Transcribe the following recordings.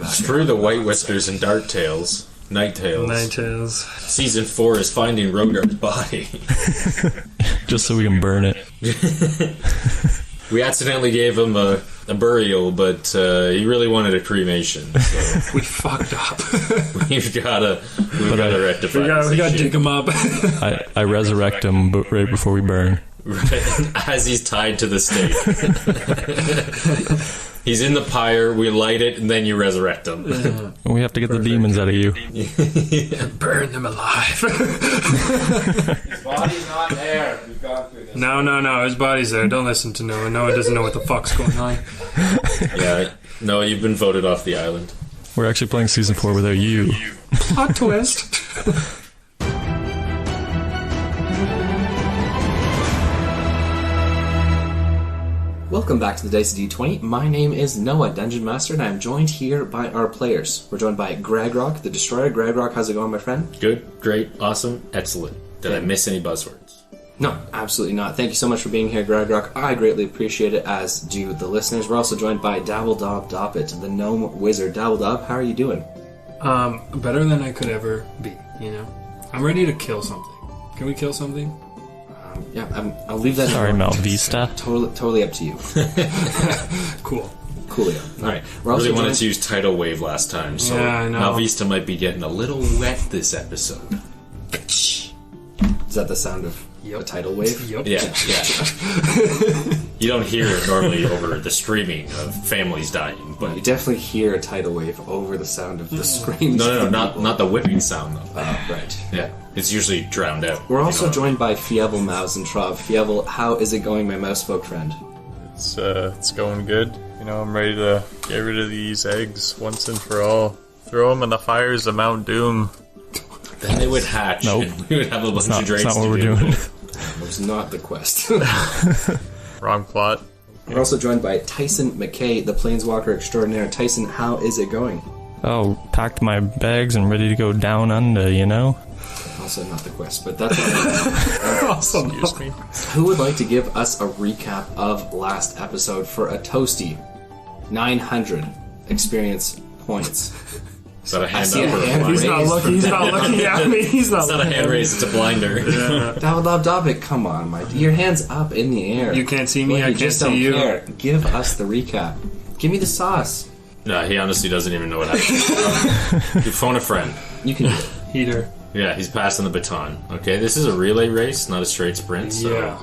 Screw the White Whiskers and Dark Tails. Night Tails. Season 4 is finding Rogar's body. Just so we can burn it. We accidentally gave him a burial, but he really wanted a cremation. So. We fucked up. We've gotta rectify. We gotta dig him up. I resurrect him, but right before we burn. Right, as he's tied to the stake. He's in the pyre, we light it, and then you resurrect him. We have to get the demons out of you. Burn them alive. His body's not there. We've gone through this. No. His body's there. Don't listen to Noah. Noah doesn't know what the fuck's going on. Yeah, no, you've been voted off the island. We're actually playing Season 4 without you. Plot twist. Welcome back to the Dicey D20. My name is Noah, Dungeon Master, and I'm joined here by our players. We're joined by Gregrock, the Destroyer. Gregrock, how's it going, my friend? Good, great, awesome, excellent. Did I miss any buzzwords? No, absolutely not. Thank you so much for being here, Gregrock. I greatly appreciate it, as do the listeners. We're also joined by Dabbledob Doppet, the gnome wizard. Dabbledob, how are you doing? Better than I could ever be, you know? I'm ready to kill something. Can we kill something? Yeah, I'll leave that. Sorry, Malvista. Totally up to you. Cool. Coolio. All right. We're also really wanted to use Tidal Wave last time, so yeah, I know. Malvista might be getting a little wet this episode. Is that the sound of a tidal wave? Yep. Yeah. You don't hear it normally over the screaming of families dying, but You definitely hear a tidal wave over the sound of the screams. No, not the whipping sound though. Right. Yeah, it's usually drowned out. We're also joined by Fievel Mouse and Trav. Fievel, how is it going, my mouse folk friend? It's going good. You know, I'm ready to get rid of these eggs once and for all. Throw them in the fires of Mount Doom. Then they would hatch. Nope. And we would have a bunch of drakes. That's not what we're do. doing. That was not the quest. Wrong plot. We're also joined by Tyson McKay, the Planeswalker Extraordinaire. Tyson, how is it going? Oh, packed my bags and ready to go down under, you know? Also not the quest, but that's all. Awesome. Excuse me. Who would like to give us a recap of last episode for a toasty 900 experience points? Is that a hand see up a or a hand blind? He's not looking. He's not looking at me. He's not. It's not a looking hand at me. raise, it's a blinder. Dabbledob, come on, Mike. Your hand's up in the air. You can't see me. Like, I you can't just see don't you. care. Give us the recap. Give me the sauce. No, he honestly doesn't even know what happened. You phone a friend. You can do it. Heater. Yeah, he's passing the baton. Okay, this is a relay race, not a straight sprint. So Yeah.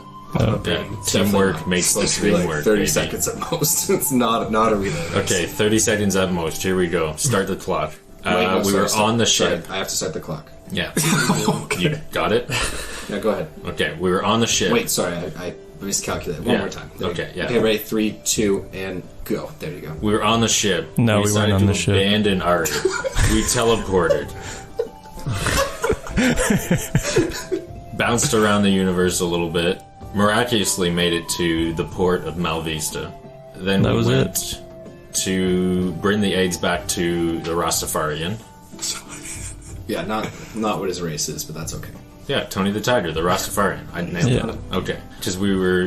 yeah, teamwork makes the Supposed to be dream like work. 30 baby. seconds at most. It's not a relay race. Okay, 30 seconds at most. Here we go. Start the clock. We were on the ship. I have to start the clock. Yeah. You got it? Yeah, go ahead. Okay, we were on the ship. Wait, sorry, I miscalculated. One Yeah. more time. There we Okay, go. yeah. Okay, ready? 3, 2, and go. There you go. We were on the ship. No, we decided weren't on to the ship. abandon Ari. We teleported. Bounced around the universe a little bit. Miraculously made it to the port of Malvista. Then That we was went to bring the eggs back to the Rastafarian. Yeah, not what his race is, but that's okay. Yeah, Tony the Tiger, the Rastafarian. I nailed Yeah. it. Okay. Because we were,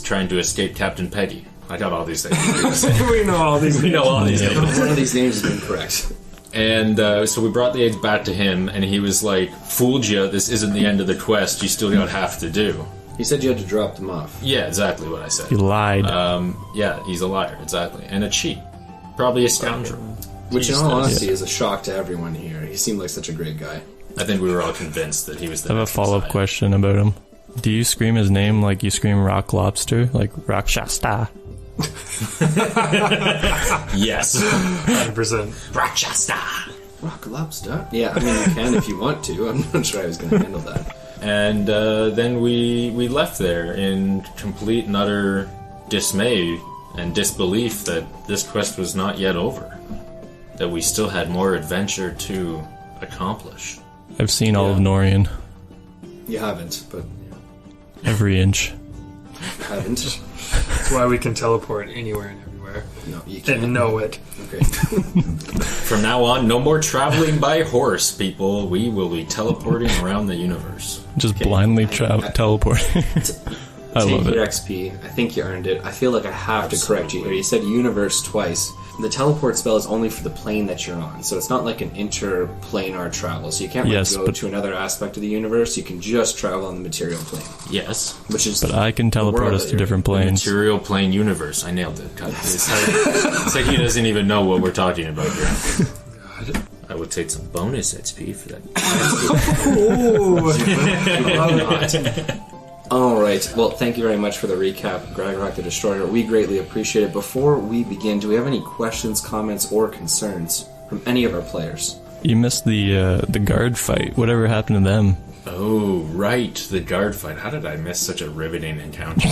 trying to escape Captain Peggy. I got all these things. We know all these. We know all these things. One of these names is incorrect. And so we brought the eggs back to him, and he was like, fooled you, this isn't the end of the quest, you still got half to do. He said you had to drop them off. Yeah, exactly what I said. You lied. Yeah, he's a liar, exactly. And a cheat. Probably a scoundrel. Which, in all honesty, is a shock to everyone here. He seemed like such a great guy. I think we were all convinced that he was the I have a next follow-up Messiah. question about him. Do you scream his name like you scream Rock Lobster? Like Rakshasta? Yes. 100%. Rochester. Rock lobster? Yeah, I mean, you can if you want to. I'm not sure I was going to handle that. And then we left there in complete and utter dismay and disbelief that this quest was not yet over. That we still had more adventure to accomplish. I've seen all of Yeah. Norian. You haven't, but Every inch. you haven't. That's why we can teleport anywhere and everywhere No, you can't. and know it. Okay. From now on, no more traveling by horse, people. We will be teleporting around the universe. Just blindly teleporting. I take love your it. XP. I think you earned it. I feel like I have to correct you here. You said universe twice. The teleport spell is only for the plane that you're on, so it's not like an interplanar travel. So you can't Yes, go but- to another aspect of the univerce. You can just travel on the material plane, Yes. which is. But I can teleport world us that to you're different planes. Material plane universe. I nailed it. God, it's like he doesn't even know what we're talking about here. I would take some bonus XP for that. All right. Well, thank you very much for the recap, Greg the Destroyer. We greatly appreciate it. Before we begin, do we have any questions, comments, or concerns from any of our players? You missed the guard fight. Whatever happened to them? Oh, right, the guard fight. How did I miss such a riveting encounter?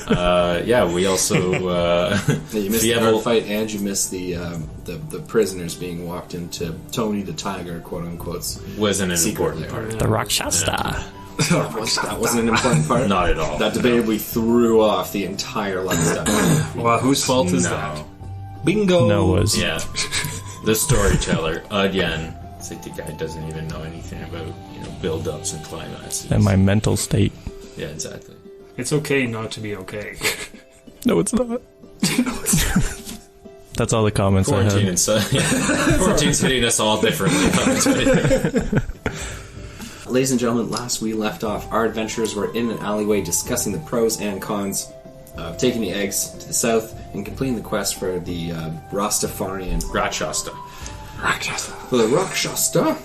Yeah, we also You missed the guard fight, and you missed the prisoners being walked into Tony the Tiger, quote unquote. wasn't an Secretly. important part. The Rakshasta. That wasn't an important part. Not at all. That debatably threw off the entire last episode. Well, whose fault is that? No. Bingo! No was. Yeah. The storyteller, again. It's like the guy doesn't even know anything about, build-ups and climaxes. And my mental state. Yeah, exactly. It's okay not to be okay. No, it's not. That's all the comments I Quarantine had. and so, quarantine's hitting us all differently. Ladies and gentlemen, last we left off, our adventurers were in an alleyway discussing the pros and cons of taking the eggs to the south and completing the quest for the Rastafarian. Rakshasta. For the Rakshasta,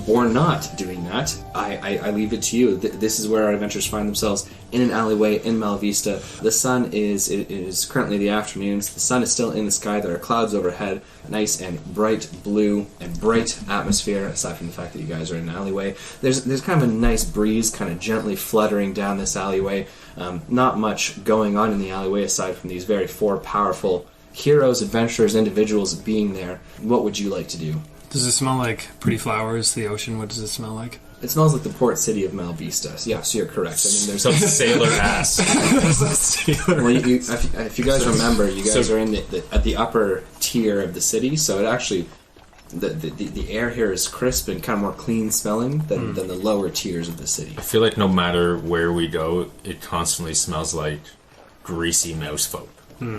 or not doing that. I leave it to you. This is where our adventurers find themselves, in an alleyway in Malvista. The sun it is currently the afternoons. The sun is still in the sky. There are clouds overhead. Nice and bright blue and bright atmosphere, aside from the fact that you guys are in an alleyway. There's kind of a nice breeze kind of gently fluttering down this alleyway. Not much going on in the alleyway aside from these very four powerful heroes, adventurers, individuals being there. What would you like to do? Does it smell like pretty flowers? The ocean, what does it smell like? It smells like the port city of Malvista. So, yeah, so you're correct. I mean, there's Some sailor ass. well, if you guys remember, you guys are in at the upper tier of the city, so it actually the air here is crisp and kind of more clean smelling than the lower tiers of the city. I feel like no matter where we go, it constantly smells like greasy mouse folk.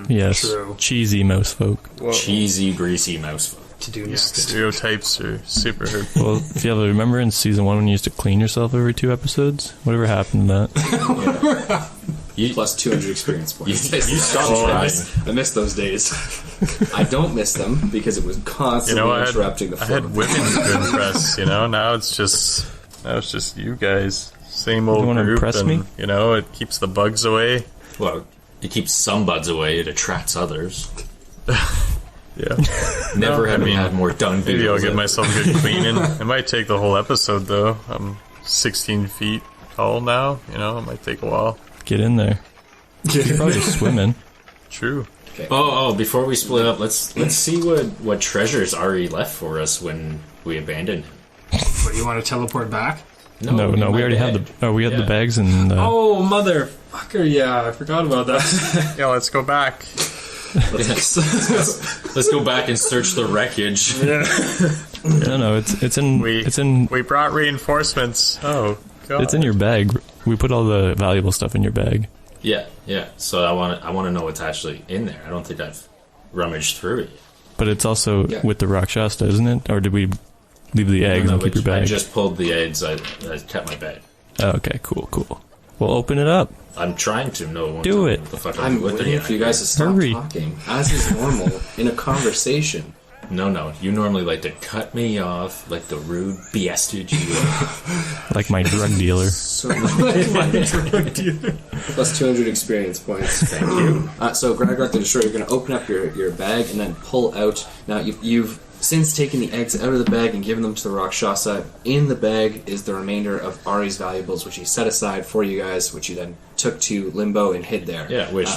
Yes. True. Cheesy mouse folk. Cheesy, greasy mouse folk. To do These next. stereotypes are super hurtful. Well, if you ever remember in season 1 when you used to clean yourself every 2 episodes? Whatever happened to that? Plus 200 experience points. You stopped trying. I miss those days. I don't miss them because it was constantly interrupting the I flow. had women to impress, now it's just you guys. Same old wanna group, impress and me? it keeps the bugs away. Well, it keeps some buds away, it attracts others. Yeah. Never have we had more dung Maybe I'll beetles give ever. myself a good cleaning. It might take the whole episode though. I'm 16 feet tall now, it might take a while. Get in there. You're probably just swimming. True. Oh, before we split up, let's see what treasures Ari left for us when we abandoned him. What, you want to teleport back? No, we already had the bags and Oh, motherfucker, yeah, I forgot about that. Yeah, let's go back. Let's go back and search the wreckage. no, it's in We brought reinforcements. Oh god. it's in your bag. We put all the valuable stuff in your bag. Yeah. So I want to know what's actually in there. I don't think I've rummaged through it yet. But it's also with the Rakshasta, isn't it? Or did we leave the eggs and keep your bag? I just pulled the eggs. I kept my bag. Oh, okay, cool. We'll open it up. I'm trying to. No one. Do it. What the fuck I'm with waiting it. for you guys to stop Hurry. talking, as is normal in a conversation. No. You normally like to cut me off like the rude bastard you are. Like my drug dealer. So plus 200 experience points. Thank you. So, Gregor the Destroyer, you're going to open up your bag and then pull out. Now, you've since taken the eggs out of the bag and given them to the Rakshasa. In the bag is the remainder of Ari's valuables, which he set aside for you guys, which you then took to Limbo and hid there. Yeah, which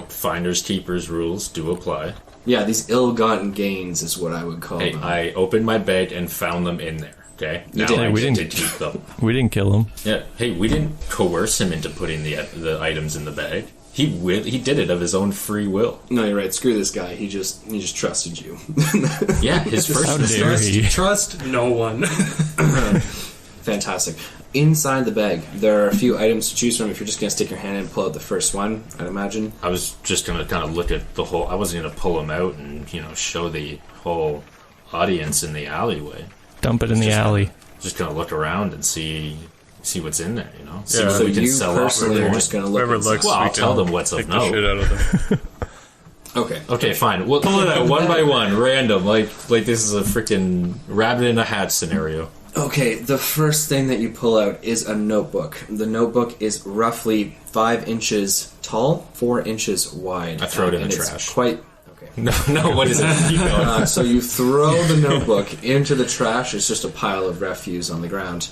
finders keepers rules do apply. Yeah, these ill-gotten gains is what I would call Hey, them. I opened my bag and found them in there. Okay, now did. I We get didn't- to keep them. We didn't kill him. Yeah. Hey, we didn't coerce him into putting the items in the bag. He did it of his own free will. No, you're right. Screw this guy. He just trusted you. Yeah, his first How dare he? Trust no one. Fantastic. Inside the bag, there are a few items to choose from. If you're just going to stick your hand in and pull out the first one, I'd imagine. I was just going to kind of look at the whole... I wasn't going to pull them out and, show the whole audience in the alleyway. Dump it in the alley. Just going to look around and see what's in there, See Yeah. what So we can you sell off. personally are just going to look Whoever and looks, Well, I'll we tell can them what's of take the note. shit out of them. Okay. Okay, fine. We'll pull it out one by one, random, like this is a freaking rabbit in a hat scenario. Okay, the first thing that you pull out is a notebook. The notebook is roughly 5 inches tall, 4 inches wide. I throw it in and the it's trash. Quite... Okay. No, what is it? Keep going. So you throw the notebook into the trash. It's just a pile of refuse on the ground.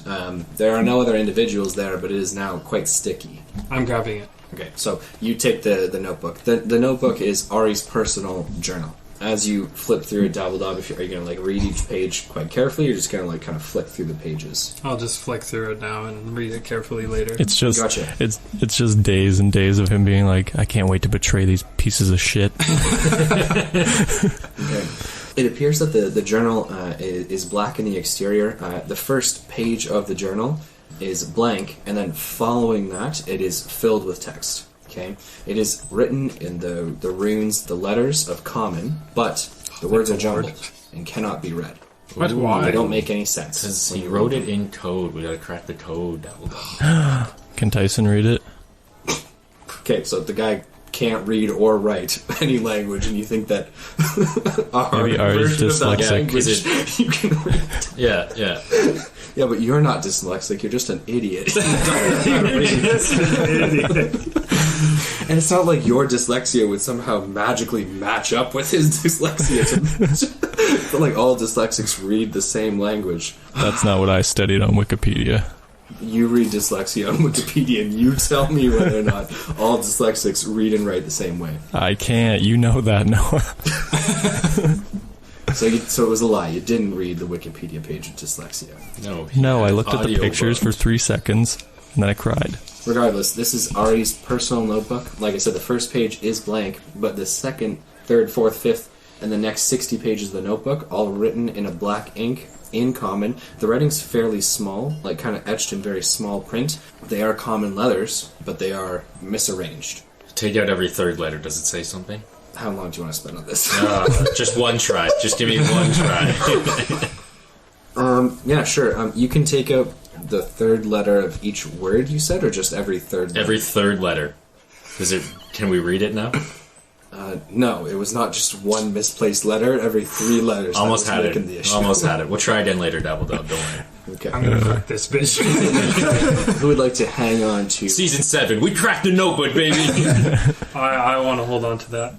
There are no other individuals there, but it is now quite sticky. I'm grabbing it. Okay, so you take the notebook. The notebook is Ari's personal journal. As you flip through it, Dabbledob, are you going to read each page quite carefully, or you're just going to kind of flick through the pages? I'll just flick through it now and read it carefully later. It's just Gotcha. it's just days and days of him being like, I can't wait to betray these pieces of shit. Okay. It appears that the journal is black in the exterior. The first page of the journal is blank, and then following that, it is filled with text. Okay, it is written in the runes, the letters of common, but the words are jumbled and cannot be read. What? Why? They don't make any sense. Because when he you wrote read it in code. We gotta crack the code. Can Tyson read it? Okay, so the guy can't read or write any language, and you think that our Maybe Ari's version of that dyslexic. language Is you can read. Yeah. Yeah, but you're not dyslexic. You're just an idiot. And it's not like your dyslexia would somehow magically match up with his dyslexia. But like all dyslexics read the same language. That's not what I studied on Wikipedia. You read dyslexia on Wikipedia, and you tell me whether or not all dyslexics read and write the same way. I can't. You know that, Noah. So it was a lie. You didn't read the Wikipedia page of dyslexia. No, I looked at the Audio pictures for book. 3 seconds, and then I cried. Regardless, this is Ari's personal notebook. Like I said, the first page is blank, but the second, third, fourth, fifth, and the next 60 pages of the notebook, all written in a black ink, in common. The writing's fairly small, like kind of etched in very small print. They are common letters, but they are misarranged. Take out every third letter. Does it say something? How long do you want to spend on this? Just one try. Just give me one try. Yeah, sure. You can take out the third letter of each word you said, or just every third letter? Every third letter. Can we read it now? No, it was not just one misplaced letter. Every 3 letters. Almost that had was it. making the issue. Almost had it. We'll try again later, Dabbledob. Don't worry. Okay. I'm gonna crack this bitch. Who would like to hang on to... Season 7. We cracked the notebook, baby. I want to hold on to that.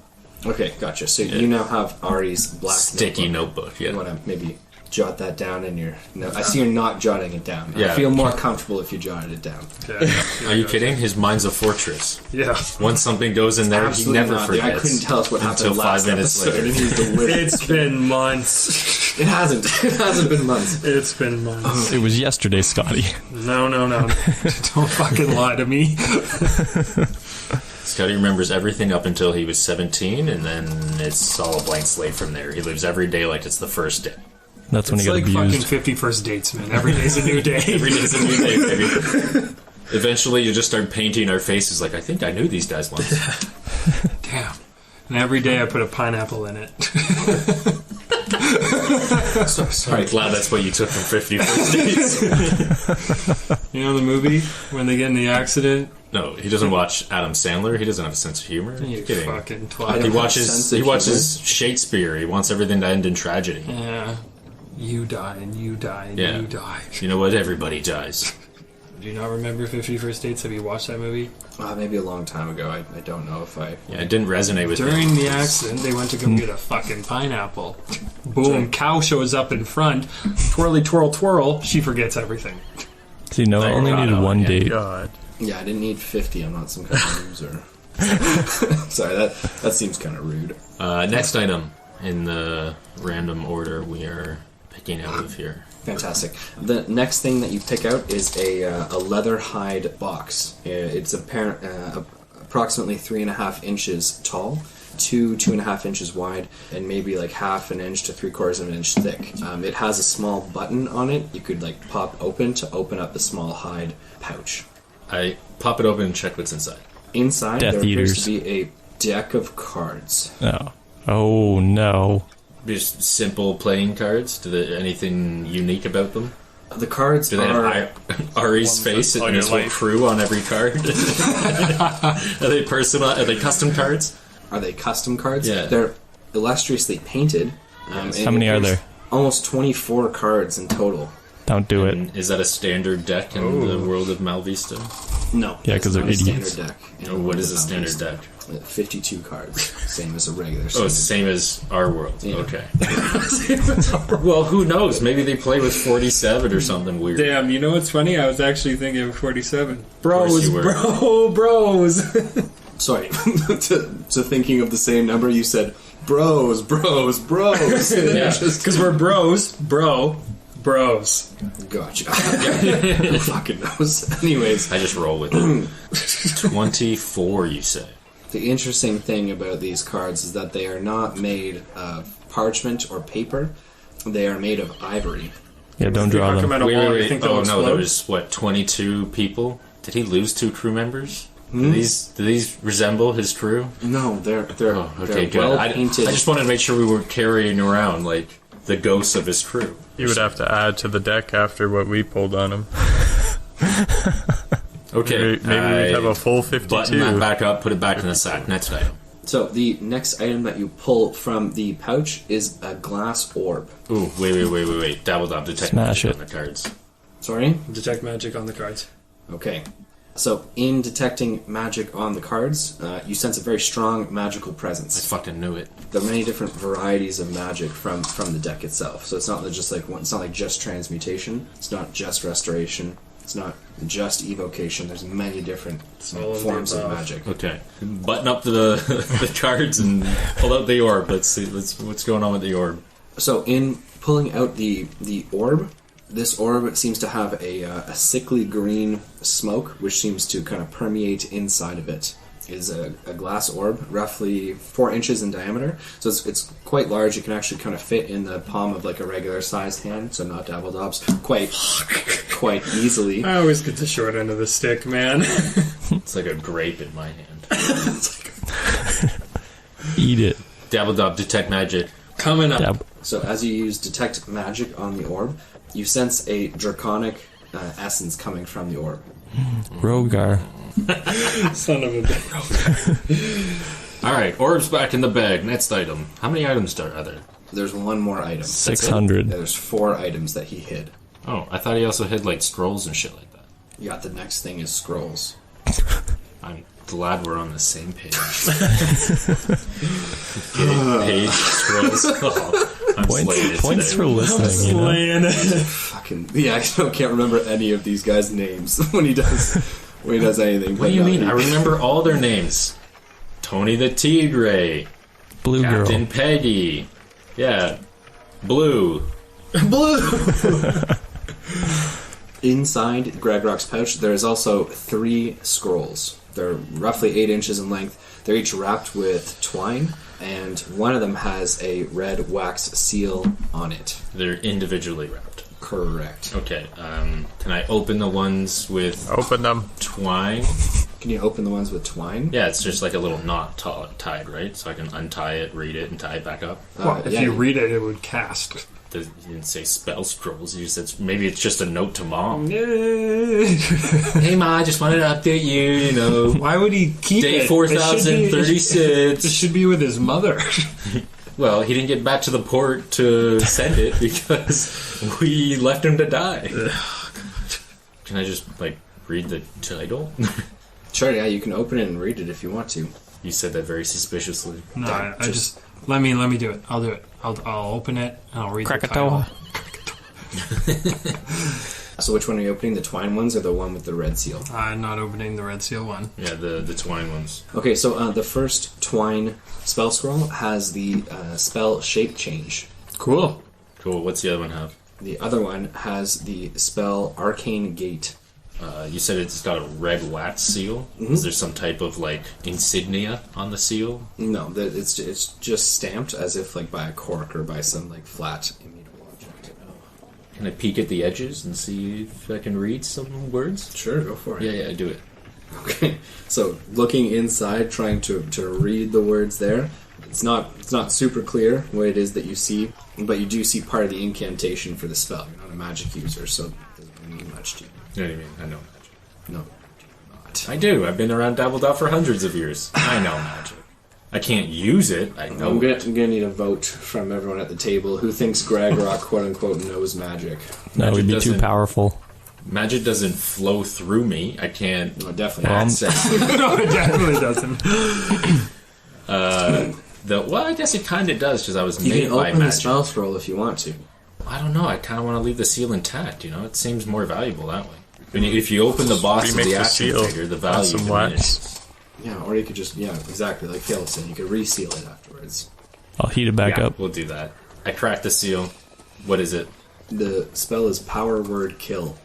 Okay, gotcha. So you now have Ari's black Sticky notebook. You Yeah. want to maybe jot that down in your... No, I see you're not jotting it down. I Yeah. feel more comfortable if you jotted it down. Yeah. Are you kidding? His mind's a fortress. Yeah. Once something goes in there, Absolutely he never not. forgets. I couldn't tell us what happened until last 5 minutes episode. later. It needs to live. It's been months. It hasn't. It hasn't been months. It's been months. It was yesterday, Scotty. No. Don't fucking lie to me. Scotty remembers everything up until he was 17, and then it's all a blank slate from there. He lives every day like it's the first day. That's when It's he got like fucking abused. 51st dates, man. Every day's a new day. Every day's a new day, baby. Eventually, you just start painting our faces like, I think I knew these guys once. Damn. And every day I put a pineapple in it. Sorry, glad that's what you took from 50 First Dates. You know the movie when they get in the accident? No, he doesn't watch Adam Sandler. He doesn't have a sense of humor. Are you You kidding? fucking I twat. don't He have watches. sense He of watches Shakespeare. He wants everything to end in tragedy. Yeah. You die and you die and Yeah. you die. You know what? Everybody dies. Do you not remember 50 First Dates? Have you watched that movie? Maybe a long time ago. I don't know if I... Yeah, it didn't resonate with me. During the accident, they went to go get a fucking pineapple. Boom, cow shows up in front. Twirly, twirl, twirl. She forgets everything. See, Noah only God, needed one yeah. date. God. Yeah, I didn't need 50. I'm not some kind of loser. Sorry, that seems kind of rude. Next item in the random order we are picking out of here. Fantastic. The next thing that you pick out is a leather hide box. It's approximately 3.5 inches tall. 2.5 inches wide, and maybe like half an inch to 3/4 of an inch thick. It has a small button on it. You could like pop open to open up the small hide pouch. I pop it open and check what's inside. Inside, Death there appears Eaters. to be a deck of cards. No. Oh no. Just simple playing cards. Do they anything unique about them? The cards Do they are... have Ari's face all and your his whole life. crew on every card? Are they personal? Are they custom cards? Are they custom cards? Yeah. They're illustriously painted. And How many are there? Almost 24 cards in total. Don't do it. And is that a standard deck in the world of Malvista? No. Yeah, it's 'cause they're not a idiots. standard deck. in Or what the is a standard Malvista. deck? 52 cards. Same as a regular Oh, it's the standard. same as our world. Yeah. Okay. Well, who knows? Maybe they play with 47 or something weird. Damn, you know what's funny? I was actually thinking of 47. course Bros, you were. bros. Sorry, to thinking of the same number, you said bros. Yeah. Because we're bros, bros. Gotcha. Who fucking knows? Anyways, I just roll with it. 24, you say? the interesting thing about these cards is that they are not made of parchment or paper. They are made of ivory. Yeah, don't draw Knock them. them out of wall, you think they'll Oh no, there explode? was, 22 people? Did he lose 2 crew members? Do these resemble his crew? No, they're Oh, okay, they're good. well I painted. just wanted to make sure we weren't carrying around, like, the ghosts of his crew. You would have to add to the deck after what we pulled on him. Okay, Maybe we'd have a full 52. button that back up, put it back in the sack. Next item. So the next item that you pull from the pouch is a glass orb. Ooh, wait. Dabble Dab, detect Smash magic it. on the cards. Sorry? Detect magic on the cards. Okay. So in detecting magic on the cards, you sense a very strong magical I presence. fucking knew it. There are many different varieties of magic from the deck itself. So it's not just like one. It's not like just transmutation. It's not just restoration. It's not just evocation. There's many different all of the forms of above. magic. Okay, button up the the cards and pull out the orb. Let's see. What's going on with the orb. So in pulling out the orb, this orb seems to have a sickly green smoke, which seems to kind of permeate inside of it. It is a glass orb, roughly 4 inches in diameter. So it's quite large. It can actually kind of fit in the palm of like a regular sized hand, so not Dabble Dob's, quite easily. I always get the short end of the stick, man. It's like a grape in my hand. Eat it. Dabble Dab, detect magic. Coming up. Dab. So as you use detect magic on the orb, you sense a draconic essence coming from the orb. Rogar. Son of a bitch. All right, orb's back in the bag. Next item. How many items are there? There's one more item. 600. There's 4 items that he hid. Oh, I thought he also had like scrolls and shit like that. Yeah, the next thing is scrolls. I'm glad we're on the same page. Getting page scrolls. Oh, I'm slaying it Points today. for listening, you know? Slaying it. Fucking yeah, I can't remember any of these guys' names when he does anything. What do you mean? I remember all their names. Tony the Tigre, Blue Captain girl. Peggy, yeah, Blue. Inside Gregrock's pouch, there is also 3 scrolls. They're roughly 8 inches in length. They're each wrapped with twine, and one of them has a red wax seal on it. They're individually wrapped. Correct. Okay, can I open the ones with Open them. twine? Can you open the ones with twine? Yeah, it's just like a little knot tied, right? So I can untie it, read it, and tie it back up. Well, if yeah, you read it, it would cast. You didn't say spell scrolls. You said maybe it's just a note to mom. Why Hey, Ma, I just wanted to update you. You know, would he keep day it? 4036. It should be with his mother. Well, he didn't get back to the port to send it because we left him to die. Can I just like read the title? Sure, yeah, you can open it and read it if you want to. You said that very suspiciously. No, I just let me do it. I'll do it. I'll open it and I'll read the title. Krakatoa. So which one are you opening? The twine ones or the one with the red seal? I'm not opening the red seal one. Yeah, the twine ones. Okay, so the first twine spell scroll has the spell shape change. Cool. Cool. What's the other one have? The other one has the spell arcane gate. You said it's got a red wax seal. Is there some type of like insignia on the seal? No, it's just stamped as if like by a cork or by some like flat immutable object. Can I peek at the edges and see if I can read some words? Sure, go for it. Yeah, do it. Okay, so looking inside, trying to read the words there. It's not super clear what it is that you see, but you do see part of the incantation for the spell. You're not a magic user, so it doesn't mean much to you. You know what I mean? I know magic. No, not. I do. I've been around Dabbledoff for hundreds of years. I know magic. I can't use it. I know. I'm gonna need a vote from everyone at the table who thinks Gragorock quote unquote knows magic. That would be too doesn't- powerful. Magic doesn't flow through me. I can't No, definitely. access it. No, it definitely doesn't. Well, I guess it kind of does because I was You made can by open the magic. spell scroll if you want to. I don't know. I kind of want to leave the seal intact. You know, it seems more valuable that way. I mean, if you open the box of Remake the the action seal. figure, the Add value some diminishes. wax. Yeah, or you could just exactly like Phil said. You could reseal it afterwards. I'll heat it back Yeah, up. we'll do that. I cracked the seal. What is it? The spell is Power Word Kill.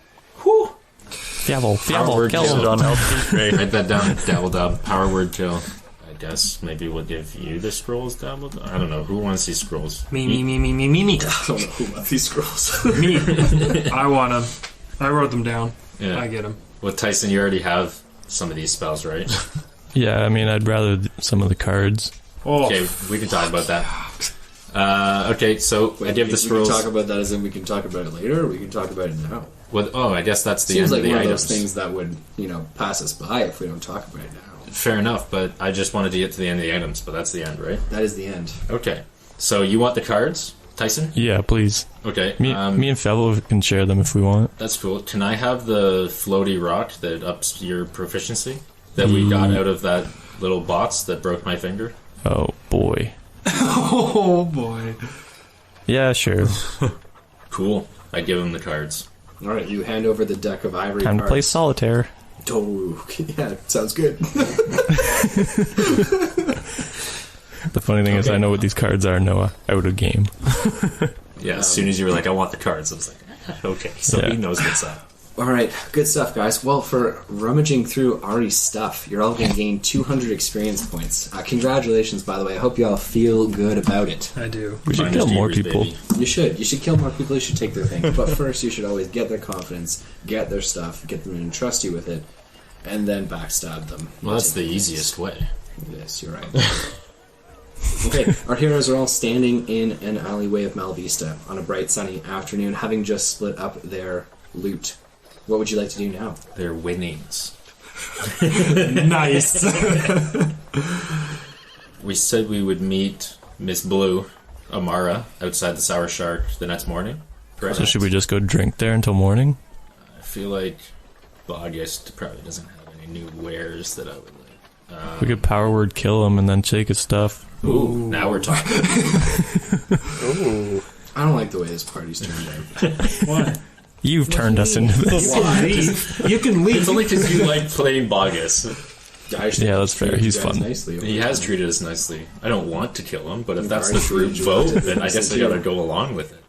Fiabble, word kill. Use it on LP. Great. Write that down. Dabbledob. Power word kill. I guess maybe we'll give you the scrolls, Dabbledob. I don't know. Who wants these scrolls? Me. I don't know who wants these scrolls. Me. I want them. I wrote them down. Yeah. I get them. Well, Tyson, you already have some of these spells, right? Yeah, I mean, I'd rather some of the cards. Oh, Okay, we can talk about that. Okay, so I give the We can scrolls. talk about that as in we can talk about it later, or we can talk about it now. Well, I guess that's the Seems end like of the one of items. those things that would, pass us by if we don't talk about it now. Fair enough, but I just wanted to get to the end of the items, but that's the end, right? That is the end. Okay. So you want the cards, Tyson? Yeah, please. Okay. Me and Febo can share them if we want. That's cool. Can I have the floaty rock that ups your proficiency that we got out of that little box that broke my finger? Oh, boy. oh boy. Yeah, sure. Cool. I give him the cards. All right, you hand over the deck of ivory Time to cards. play solitaire. Oh, yeah, sounds good. The funny thing is, I know what these cards are, Noah, out of game. Yeah, as soon as you were like, I want the cards, I was like, okay, so Yeah. he knows what's up. All right, good stuff, guys. Well, for rummaging through Ari's stuff, you're all going to gain 200 experience points. Congratulations, by the way. I hope you all feel good about it. I do. We should Finders kill more keepers, people. baby. You should. You should kill more people. You should take their things. But first, you should always get their confidence, get their stuff, get them to entrust you with it, and then backstab them. Well, that's the easiest way. Yes, you're right. Okay, our heroes are all standing in an alleyway of Malvista on a bright sunny afternoon, having just split up their loot. What would you like to do now? They're winnings. Nice. We said we would meet Miss Blue, Amara, outside the Sour Shark the next morning. Correct? So should we just go drink there until morning? I feel like August probably doesn't have any new wares that I would like. We could power word kill him and then take his stuff. Ooh, now we're talking. I don't like the way this party's turned out. What? You've turned us into this. You can leave. It's only because you like playing Bogus. I should Yeah, that's fair. treat you He's guys fun. Nicely over He there. has treated us nicely. I don't want to kill him, but if that's Very the group true. vote, then I guess I gotta go along with it.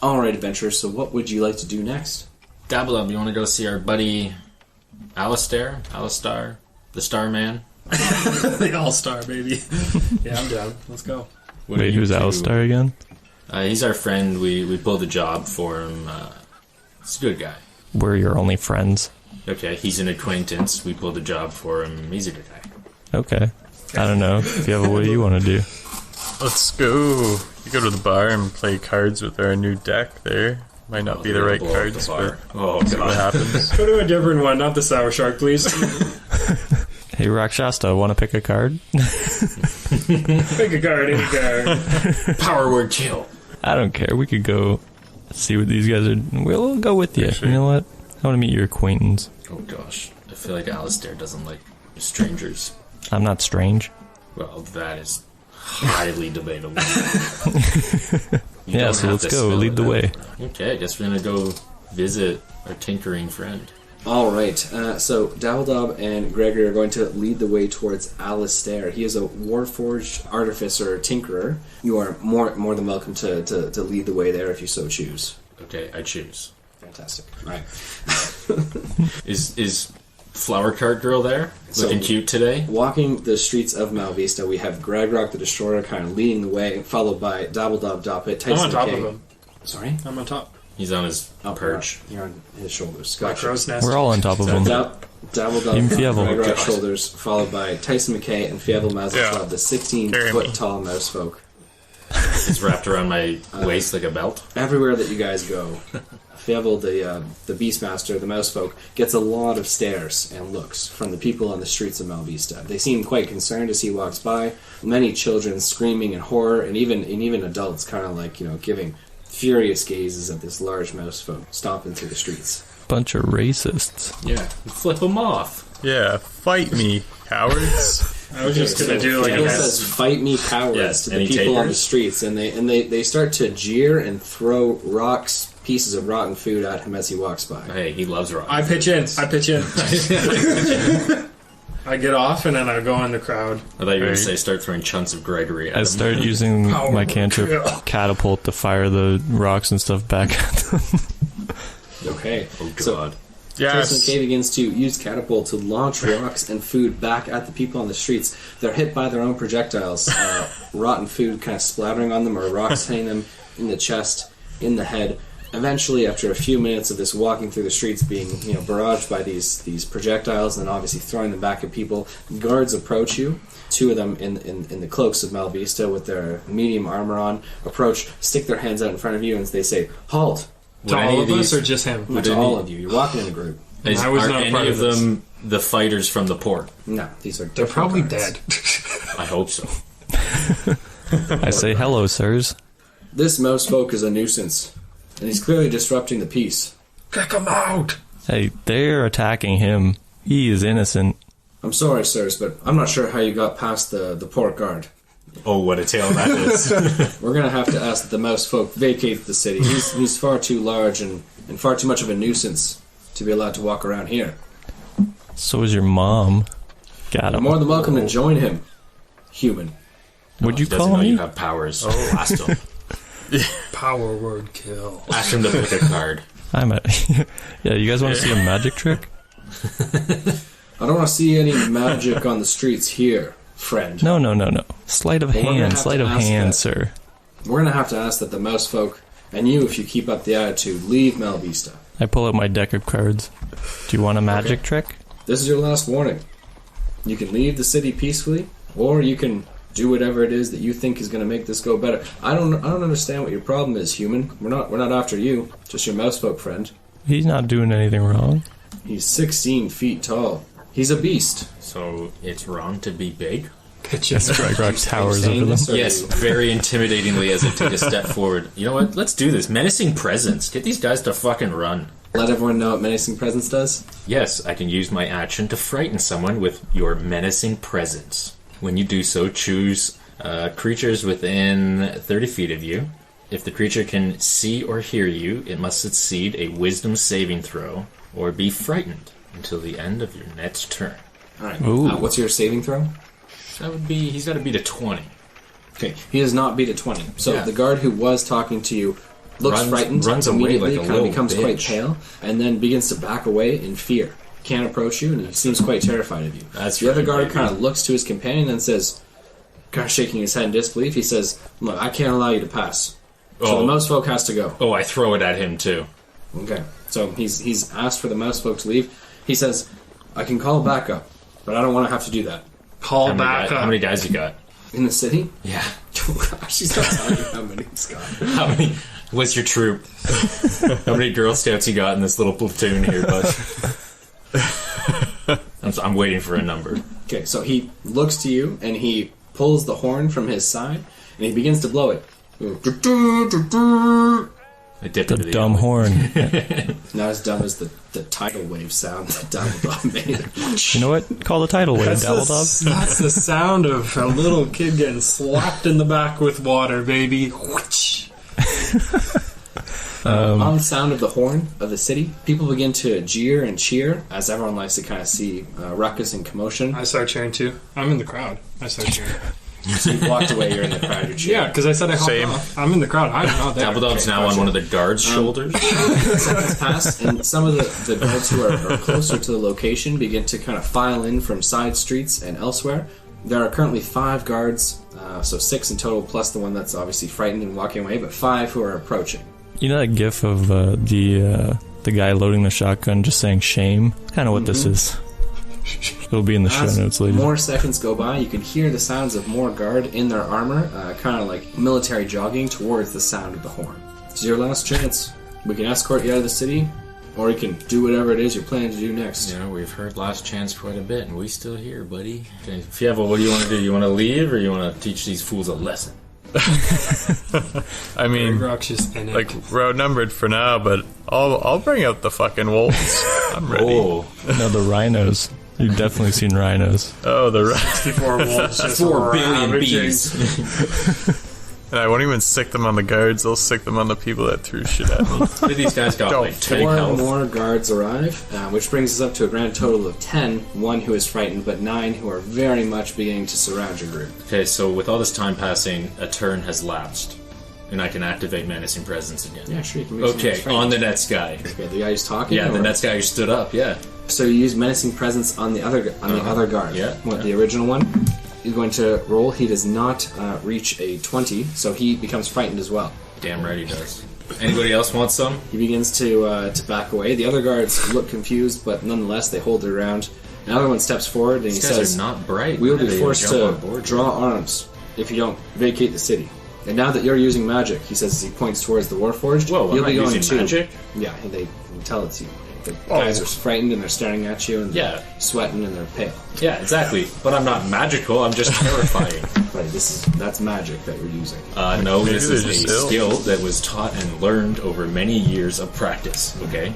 All right, adventurers. So, what would you like to do next? Dabble up, you want to go see our buddy Alistar, the Starman? The All-Star, baby. Yeah, I'm down. Let's go. What do Wait, you who's do? Alistar again? He's our friend. We pulled a job for him. He's a good guy. We're your only friends. Okay, he's an acquaintance. We pulled a job for him. He's a good guy. Okay. I don't know. If you have a what do you want to do? Let's go. We go to the bar and play cards with our new deck there. Might not be the right Blow up cards, the but bar. Oh, see what God. happens. Go to a different one, not the Sour Shark, please. Hey, Rakshasta, want to pick a card? Pick a card, any card. Power word kill. I don't care. We could go see what these guys are. We'll go with you. Sure. You know what? I want to meet your acquaintance. Oh, gosh. I feel like Alistair doesn't like strangers. I'm not strange. Well, that is highly debatable. You Yeah, don't so have let's to go. spell Lead it the out. way. Okay, I guess we're gonna go visit our tinkering friend. All right. So, Dabbledob and Gregory are going to lead the way towards Alistair. He is a Warforged artificer, tinkerer. You are more than welcome to lead the way there if you so choose. Okay, I choose. Fantastic. Right. Is Flower Cart Girl there? Looking cute today? Walking the streets of Malvista, we have Gregrock the Destroyer kind of leading the way, followed by Dabbledob, Tyson I'm on top McKay. of him. Sorry? I'm on top. He's on his perch. You're on his shoulders. Like Gotcha. crow's nest. We're all on top of him. Dabbledob Even on Fievel. Gregrock's shoulders, followed by Tyson McKay and Fievel Mazeltov, Yeah. the Carry me. 16-foot-tall mouse folk. It's wrapped around my waist like a belt. Everywhere that you guys go, Fievel, the Beastmaster, the mouse folk, gets a lot of stares and looks from the people on the streets of Malvista. They seem quite concerned as he walks by. Many children screaming in horror, and even adults kind of like, giving furious gazes at this large mouse folk stomping through the streets. Bunch of racists. Yeah. Flip them off. Yeah, fight me, cowards. I was just gonna do like Fievel a says, "Fight me, cowards!" Yes, to the any people on the takers? streets, and they start to jeer and throw rocks, pieces of rotten food at him as he walks by. Hey, he loves rock. I pitch in. I get off and then I go in the crowd. I thought you were going to say start throwing chunks of Gregory at I him. start using my Power cantrip kill. catapult to fire the rocks and stuff back at them. Okay. Oh, So, God. Yes. Tyson McKay begins to use catapult to launch rocks and food back at the people on the streets. They're hit by their own projectiles, rotten food kind of splattering on them, or rocks hitting them in the chest, in the head. Eventually, after a few minutes of this walking through the streets, being barraged by these projectiles, and then obviously throwing them back at people, guards approach you. Two of them in the cloaks of Malvista with their medium armor on approach, stick their hands out in front of you, and they say, "Halt!" To Would any all of of us these- or just him? To all of you. You're walking in a group. Is, I was are not a any part of of this. them the fighters from the port? No, these are They're different probably guards. dead. I hope so. I say, hello, sirs. This mouse folk is a nuisance, and he's clearly disrupting the peace. Kick him out! Hey, they're attacking him. He is innocent. I'm sorry, sirs, but I'm not sure how you got past the port guard. Oh, what a tale that is. We're gonna have to ask that the mouse folk vacate the city. He's far too large and far too much of a nuisance to be allowed to walk around here. So is your mom. Got You're him. more than welcome to join him, human. What'd you He doesn't call know me? you have powers. Blast him. Power word kill. Ask him to pick a card. I'm a. Yeah, you guys want to see a magic trick? I don't want to see any magic on the streets here, friend. No. Sleight of Well, we're gonna hand, have sleight to of ask hand, that. sir. We're gonna have to ask that the mouse folk, and you, if you keep up the attitude, leave Malvista. I pull out my deck of cards. Do you want a magic trick? This is your last warning. You can leave the city peacefully, or you can do whatever it is that you think is going to make this go better. I don't understand what your problem is, human. We're not after you. Just your mousefolk friend. He's not doing anything wrong. He's 16 feet tall. He's a beast. So it's wrong to be big? Pitch in. Gregrock towers saying over them. this, or Yes, very intimidatingly as I take a step forward. You know what? Let's do this. Menacing presence. Get these guys to fucking run. Let everyone know what menacing presence does. Yes, I can use my action to frighten someone with your menacing presence. When you do so, choose creatures within 30 feet of you. If the creature can see or hear you, it must succeed a wisdom saving throw or be frightened until the end of your next turn. All right. Ooh. What's your saving throw? That would be, he's got to beat a 20. Okay, he does not beat a 20. So Yeah. the guard who was talking to you looks Runs- frightened, runs away immediately, like a kind of little becomes quite bitch. pale, and then begins to back away in fear. Can't approach you, and he seems quite terrified of you. That's the other right, guard baby. kind of looks to his companion and says, kind of shaking his head in disbelief, he says, "Look, I can't allow you to pass. So the mouse folk has to go." Oh, I throw it at him too. Okay, so he's asked for the mouse folk to leave. He says, "I can call backup, but I don't want to have to do that." Call How many, back guys, up. how many guys you got? In the city? Yeah. Oh gosh, he's not telling you how many he's got. How many? What's your troop? How many Girl Scouts you got in this little platoon here, bud? I'm waiting for a number. Okay, so he looks to you and he pulls the horn from his side and he begins to blow it. I dip The into the dumb alley. horn. Not as dumb as the tidal wave sound that Dabbledob made. You know what? Call the tidal wave, Dabbledob. That's the sound of a little kid getting slapped in the back with water, baby. Whoosh. On the sound of the horn of the city, people begin to jeer and cheer as everyone likes to kind of see ruckus and commotion. I start cheering too. I'm in the crowd. I start cheering. So you've walked away, you're in the crowd, you're cheering. Yeah, because I said I hopped Same. off. I'm in the crowd. I'm not there. Dabbledob's now on one of the guards' shoulders. Seconds pass, and some of the guards who are closer to the location begin to kind of file in from side streets and elsewhere. There are currently 5 guards, so 6 in total, plus the one that's obviously frightened and walking away, but 5 who are approaching. You know that gif of the guy loading the shotgun just saying shame? Kind of what this is. It'll be in the show As notes later. more seconds go by, you can hear the sounds of more guard in their armor, kind of like military jogging towards the sound of the horn. It's your last chance. We can escort you out of the city, or you can do whatever it is you're planning to do next. You know, we've heard last chance quite a bit, and we still here, buddy. Okay, Fievel, what do you want to do? You want to leave, or you want to teach these fools a lesson? I mean, Rock's just in it. like, we're outnumbered for now, but I'll bring out the fucking wolves. I'm ready. Oh, No, the rhinos. You've definitely seen rhinos. Oh, the 64 wolves. Just 4 billion ravaging. bees. And I won't even sick them on the guards. I'll sick them on the people that threw shit at me. These guys got Go. like 10 4 health. more guards arrive, which brings us up to a grand total of 10, 1 who is frightened, but 9 who are very much beginning to surround your group. Okay, so with all this time passing, a turn has lapsed, and I can activate Menacing Presence again. Yeah, sure, you can make some Okay, frightened. on the next guy. Okay, the guy who's talking? Yeah, or- the next guy who stood up, yeah. So you use Menacing Presence on the other guard. Yeah, What, the original one? You're going to roll. He does not reach a 20, so he becomes frightened as well. Damn right he does. Anybody else want some? He begins to back away. The other guards look confused, but nonetheless they hold their ground. Another one steps forward and he These guys says, are not bright. "We will Why do be they forced jump on to board? draw arms if you don't vacate the city." And now that you're using magic, he says as he points towards the Warforged, Whoa, I'm you'll not be going using to. magic? Yeah, they tell it to you. The guys are frightened and they're staring at you and Yeah. they're sweating and they're pale. Yeah, exactly. But I'm not magical, I'm just terrifying. Right, that's magic that you're using. No, this they're is a just ill. skill that was taught and learned over many years of practice, okay?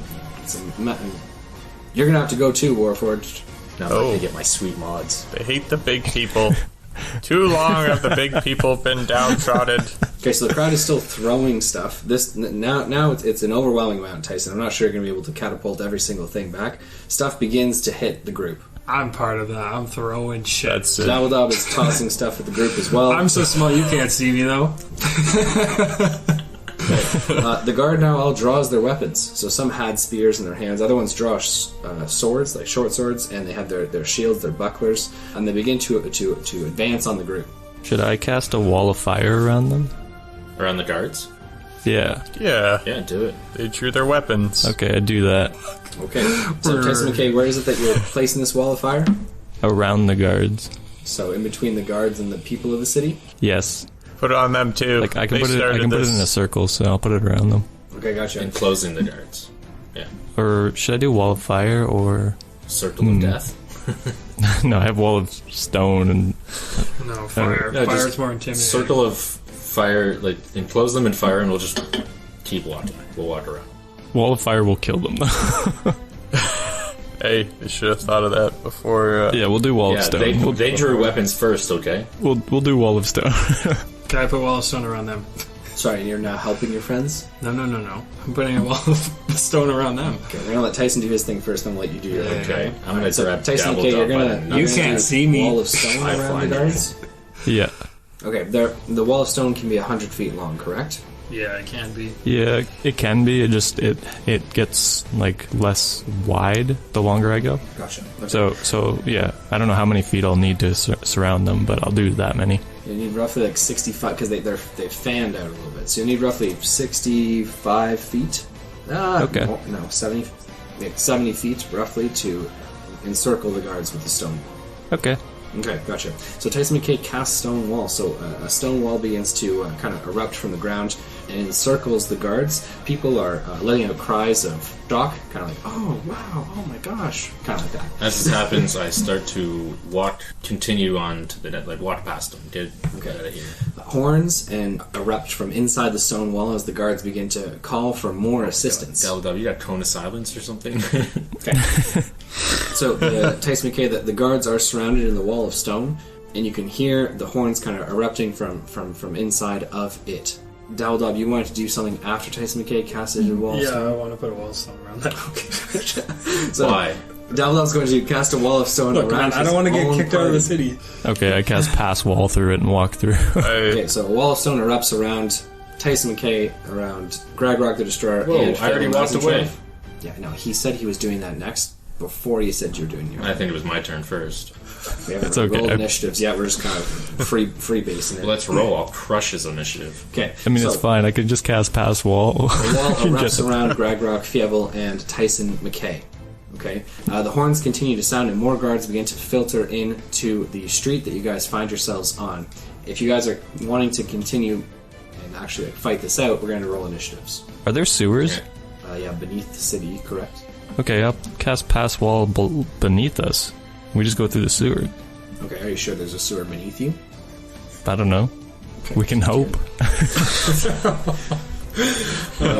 You're gonna have to go too, Warforged. Now I can get my sweet mods. They hate the big people. Too long have the big people been downtrodden. Okay, so the crowd is still throwing stuff. Now it's an overwhelming amount, Tyson. I'm not sure you're gonna be able to catapult every single thing back. Stuff begins to hit the group. I'm part of that. I'm throwing shit. That's it. Dabbledob is tossing stuff at the group as well. I'm so small you can't see me though. The guard now all draws their weapons. So some had spears in their hands, other ones draw swords, like short swords, and they have their shields, their bucklers, and they begin to advance on the group. Should I cast a wall of fire around them? Around the guards? Yeah. Yeah, Yeah, do it. they drew their weapons. Okay, I do that. Okay, so Tyson McKay, where is it that you're placing this wall of fire? Around the guards. So in between the guards and the people of the city? Yes. Put it on them too. Like I can They put it. I started can put it this. in a circle, so I'll put it around them. Okay, gotcha. Enclosing the guards. Yeah. Or should I do wall of fire or? Circle of death. No, I have wall of stone and No, fire. No, Fire's just more intimidating. Circle of fire, like, enclose them in fire, and we'll just keep walking. We'll walk around. wall of fire will kill them. Hey, they should have thought of that before. Yeah, we'll do wall Yeah, of stone. they drew weapons first, okay? We'll do wall of stone. Can I put wall of stone around them? Sorry, you're now helping your friends? No. I'm putting a wall of stone around them. Okay, we're gonna let Tyson do his thing first, then we'll let you do your Yeah. thing. Okay. I'm gonna So, grab Tyson, okay, Dabbledop you're by gonna... the you're You gonna can't do see me. Wall of stone I around the find guards? Yeah. Okay, the wall of stone can be 100 feet long, correct? Yeah, it can be. Yeah, it can be. It gets like less wide the longer I go. Gotcha. Okay. So yeah, I don't know how many feet I'll need to surround them, but I'll do that many. You need roughly like 65, because they've fanned out a little bit. So you need roughly 65 feet. Okay. No, 70, like 70 feet roughly to encircle the guards with the stone. Okay. Okay, gotcha. So Tyson McKay casts stone wall. So a stone wall begins to kind of erupt from the ground and encircles the guards. People are letting out cries of shock, kind of like, "Oh wow, oh my gosh," kind of like that. As this happens, I start to continue on to the net, like walk past them. Get out of here. Horns and erupt from inside the stone wall as the guards begin to call for more assistance. Dabbledop, you got cone of silence or something? Okay. So Tyson McKay, the guards are surrounded in the wall of stone, and you can hear the horns kind of erupting from inside of it. Dabbledob, you wanted to do something after Tyson McKay casted a wall of Yeah, stone? I want to put a wall of stone around that. Okay. So, Why? Davidoff's going to cast a wall of stone Look, around man, I don't want to his get own kicked out of the party. city. Okay, I cast pass wall through it and walk through. Okay, so a wall of stone erupts around Tyson McKay, around Gragrog the Destroyer, Whoa, and I already Fail walked away. Mazentrov. Yeah, no, he said he was doing that next before you said you were doing yours. I think it was my turn first. We haven't It's okay. rolled initiatives yet. We're just kind of free basing it. Let's roll. I'll crush his initiative. Okay, I mean, so it's fine. I could just cast pass wall. the wall Get erupts it. around Gragrog, Fievel, and Tyson McKay. Okay, the horns continue to sound, and more guards begin to filter into the street that you guys find yourselves on. If you guys are wanting to continue and actually fight this out, we're going to roll initiatives. Are there sewers? Yeah, beneath the city, correct? Okay, I'll cast pass wall beneath us. We just go through the sewer. Okay, are you sure there's a sewer beneath you? I don't know. Okay. We can hope.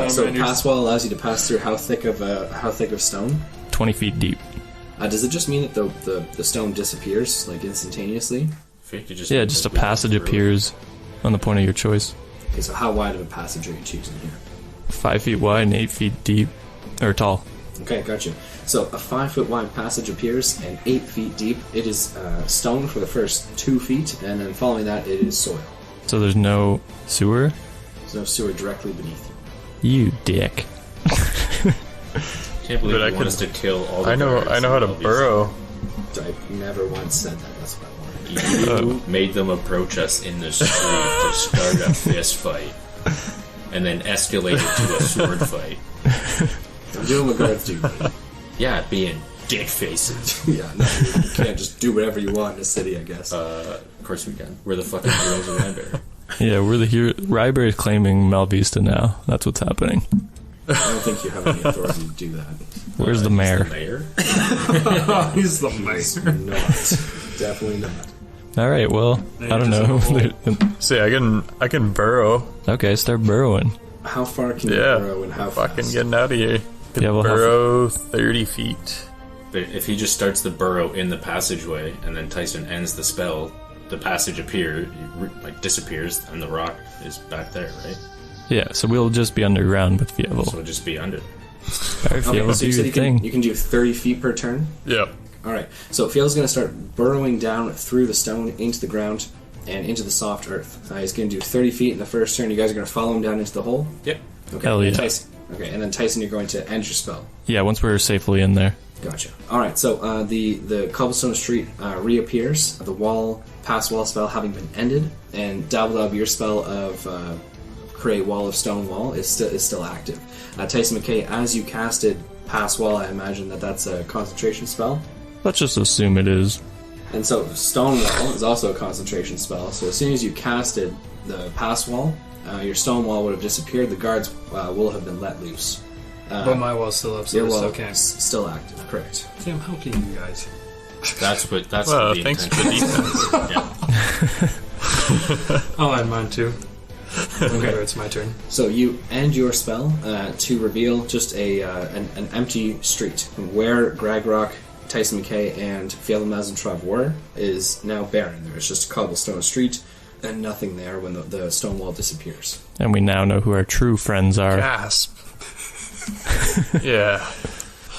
So pass wall allows you to pass through how thick of stone? 20 feet deep. Does it just mean that the stone disappears like instantaneously? Yeah, just a passage appears on the point of your choice. Okay, so how wide of a passage are you choosing here? 5 feet wide and 8 feet deep. Or tall. Okay, gotcha. So a 5 foot wide passage appears and 8 feet deep. It is stone for the first 2 feet, and then following that it is soil. So there's no sewer? There's no sewer directly beneath you. You dick. Can't believe But I you want could- us to kill all the I know guards how to and all these- burrow. I never once said that. That's what I wanted. You made them approach us in the street to start a fist fight, and then escalate it to a sword fight. I'm doing what guards do. Yeah, being dick faces. Yeah, no, you can't just do whatever you want in a city, I guess. Of course we can. We're the fucking heroes of Randor. Yeah, we're the hero. Ryberry is claiming Malvista now. That's what's happening. I don't think you have any authority to do that. Where's the mayor? The mayor? He's the mayor. Not. Definitely not. All right, well, I don't know. See, I can burrow. Okay, start burrowing. How far can you Yeah. burrow and how Fucking fast? getting out of here. Can Yeah, well, how burrow 30 feet. But if he just starts the burrow in the passageway, and then Tyson ends the spell, the passage disappears, and the rock is back there, right? Yeah, so we'll just be underground with Fievel. So it'll just be under. All right, Okay, Fievel, so do you said your thing. you can do 30 feet per turn? Yep. Alright, so Field's going to start burrowing down through the stone into the ground and into the soft earth. He's going to do 30 feet in the first turn. You guys are going to follow him down into the hole? Yep. Okay. Hell yeah. Tyson. Okay, and then Tyson, you're going to end your spell. Yeah, once we're safely in there. Gotcha. Alright, so the cobblestone street reappears, the pass wall spell having been ended, and Dabbledob, your spell of create wall of stone wall is still active. Tyson McKay, as you casted pass wall, I imagine that's a concentration spell. Let's just assume it is. And so stone wall is also a concentration spell, so as soon as you casted the pass wall, your stone wall would have disappeared, the guards will have been let loose. But my wall's still up, so Your it's wall still is can't. still active, correct. See, I'm helping you guys. That's Well, the thanks for intention. the defense. Yeah. I'll add mine too. Whenever it's my turn. So you end your spell to reveal just an empty street. Where Gragrock, Tyson McKay, and Fiel Mazentrov were is now barren. There's just a cobblestone street and nothing there when the stone wall disappears. And we now know who our true friends are. Gasp. Yeah.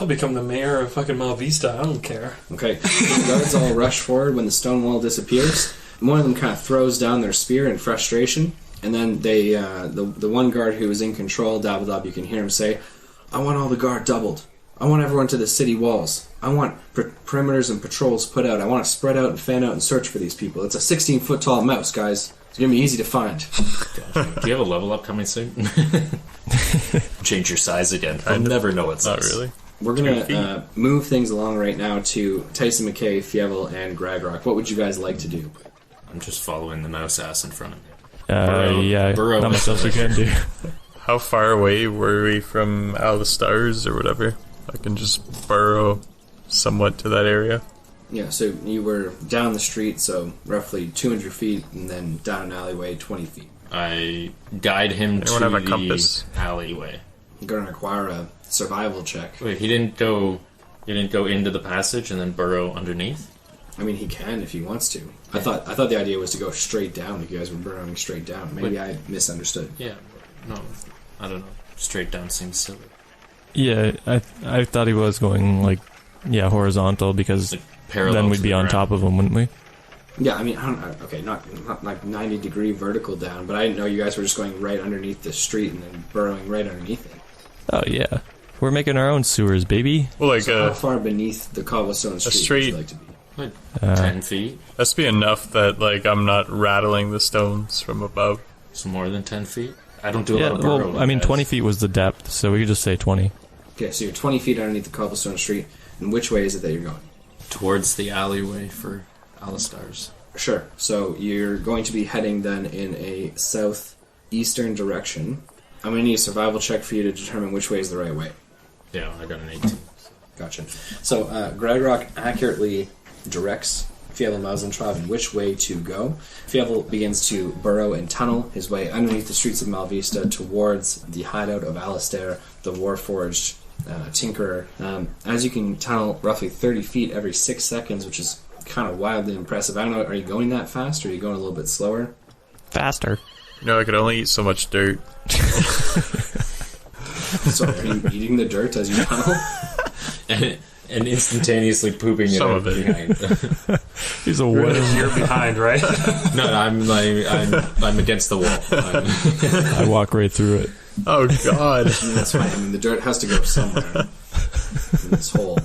I'll become the mayor of fucking Malvista. I don't care. Okay, the guards all rush forward when the stone wall disappears. One of them kind of throws down their spear in frustration, and then they, the one guard who is in control, Dabbledob, you can hear him say, "I want all the guard doubled. I want everyone to the city walls. I want perimeters and patrols put out. I want to spread out and fan out and search for these people. It's a 16-foot tall mouse, guys. It's going to be easy to find." Do you have a level up coming soon? Change your size again. I'll never know what's Not really. We're going to move things along right now to Tyson McKay, Fievel, and Gragrock. What would you guys like to do? I'm just following the mouse ass in front of me. Yeah, burrow not much else we can do. How far away were we from Out of the Stars or whatever? I can just burrow somewhat to that area. Yeah, so you were down the street, so roughly 200 feet, and then down an alleyway 20 feet. I guide him Anyone to have a the compass? alleyway. You're going to require a survival check. Wait, he didn't go into the passage and then burrow underneath? I mean, he can if he wants to. I thought the idea was to go straight down if you guys were burrowing straight down. Maybe I misunderstood. Yeah. No, I don't know. Straight down seems silly. Yeah, I thought he was going, like, Yeah, horizontal, because Like parallel then to we'd be the on ground. top of them, wouldn't we? Yeah, I mean, I don't, okay, not like 90-degree vertical down, but I didn't know you guys were just going right underneath the street and then burrowing right underneath it. Oh, yeah. We're making our own sewers, baby. Well, like, So how far beneath the cobblestone street would street- you like to be? Like 10 feet? that's be enough that, like, I'm not rattling the stones from above. So more than 10 feet? I don't do a Yeah, lot of burrowing. well, I mean, guys. 20 feet was the depth, so we could just say 20. Okay, so you're 20 feet underneath the cobblestone street, and which way is it that you're going? Towards the alleyway for Alistars. Sure. So you're going to be heading then in a southeastern direction. I'm going to need a survival check for you to determine which way is the right way. Yeah, I got an 18. Gotcha. So Gregorock accurately directs Fievel Mausentrav in which way to go. Fievel begins to burrow and tunnel his way underneath the streets of Malvista towards the hideout of Alistair, the Warforged Tinkerer. As you can tunnel roughly 30 feet every 6 seconds, which is kind of wildly impressive. I don't know, are you going that fast, or are you going a little bit slower? Faster. You know, I could only eat so much dirt. So are you eating the dirt as you tunnel? And instantaneously pooping Some it of out it. behind. He's a what? You're behind, right? No, I'm against the wall. I walk right through it. Oh, God. That's fine. I mean, the dirt has to go somewhere in this hole.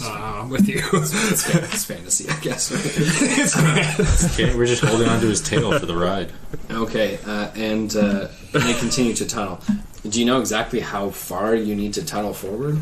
I'm with you. It's fantasy, I guess. Okay, we're just holding on to his tail for the ride. Okay, and they continue to tunnel. Do you know exactly how far you need to tunnel forward?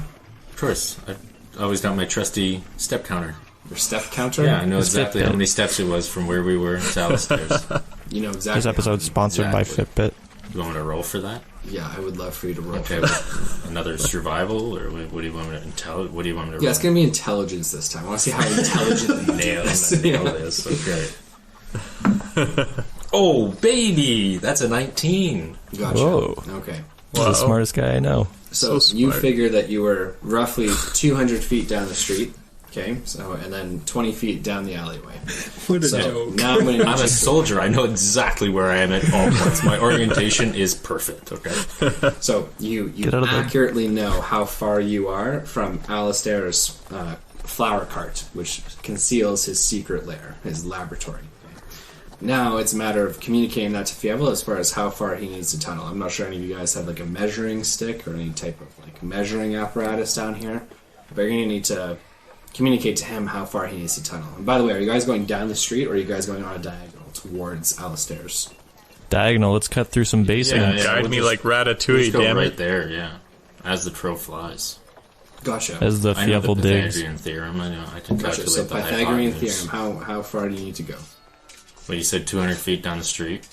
Of course, I've always got my trusty step counter. Your step counter? Yeah, I know It's exactly Fitbit. how many steps it was from where we were to Alistairs. You know exactly. This episode's sponsored by Exactly. Fitbit. You want me to roll for that? Yeah, I would love for you to roll. Okay, but another survival, or what do you want me to What do you want me to roll? Yeah, it's going to be intelligence this time. I want to see how intelligent you nail do this. nail this. Okay. Oh, baby, that's a 19. Gotcha. Whoa. Okay. He's the smartest guy I know. So So you smart. figure that you were roughly 200 feet down the street. Okay, so and then 20 feet down the alleyway. What a So joke. now I'm going to I'm a soldier. I know exactly where I am at all points. My orientation is perfect. Okay. So you Get out of the- accurately know how far you are from Alistair's flower cart, which conceals his secret lair, his laboratory. Now it's a matter of communicating that to Fievel as far as how far he needs to tunnel. I'm not sure any of you guys have like a measuring stick or any type of like measuring apparatus down here, but you're going to need to communicate to him how far he needs to tunnel. And by the way, are you guys going down the street or are you guys going on a diagonal towards Alistair's? Diagonal, let's cut through some basing. Yeah, yeah. Guide we'll me just- like We'll Ratatouille, just go damn right it. there, yeah. As the crow flies. Gotcha. As the I know the Fievel digs. Pythagorean theorem. I know. I can Gotcha. calculate So the Pythagorean hypotenuse. theorem, how far do you need to go? Well, you said 200 feet down the street.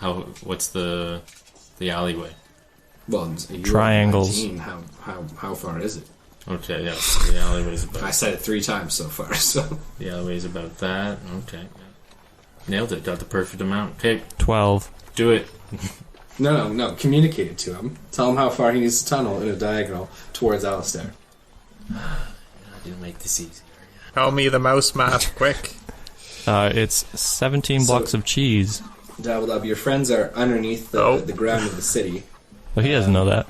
What's the alleyway? Well, you Triangles. 19, how far is it? Okay, yeah. So the alleyway's I about. said it 3 times so far, so The alleyway's about that. Okay. Yeah. Nailed it. Got the perfect amount. Okay, 12. do it. no. Communicate it to him. Tell him how far he needs to tunnel in a diagonal towards Alistair. I didn't make this easy. Call me the mouse math, quick. It's 17 blocks of cheese. Dabbled up. Your friends are underneath the ground of the city. Well, he doesn't know that.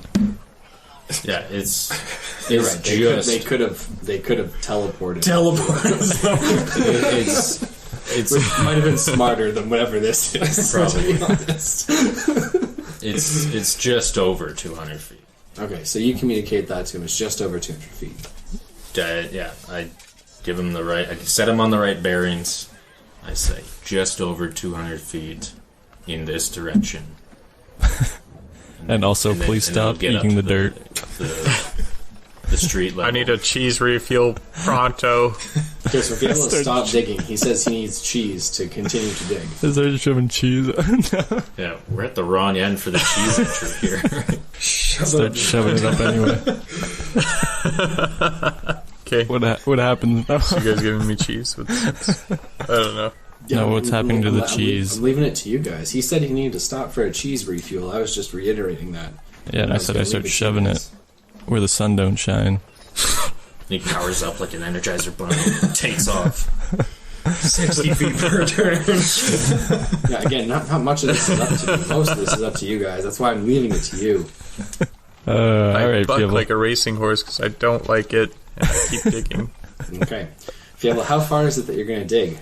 Yeah, it's You're it's right. just They could have teleported. it's Which might have been smarter than whatever this is. Probably. To be honest. it's just over 200 feet. Okay, so you communicate that to him. It's just over 200 feet. Yeah, I give him the right. I set him on the right bearings. I say just over 200 feet in this direction. And also, And then- please and then I'll stop get up eating to the dirt. The street level. I need a cheese refuel pronto. Okay, so if you able to stop digging, he says he needs cheese to continue to dig. Is there shoving cheese? Yeah, we're at the wrong end for the cheese entry here. Start shoving it up anyway. Okay, What happens now? you guys giving me cheese? I don't know. No, what's happening to the cheese? I'm leaving it to you guys. He said he needed to stop for a cheese refuel. I was just reiterating that. Yeah, and I was said gonna I start leave to shoving you it guys. where the sun don't shine. He powers up like an Energizer bunny, takes off 60 feet per turn. Yeah, again, not much of this is up to me. Most of this is up to you guys. That's why I'm leaving it to you. I Alright, buck people. like a racing horse because I don't like it and I keep digging. Okay. Fievel, how far is it that you're going to dig?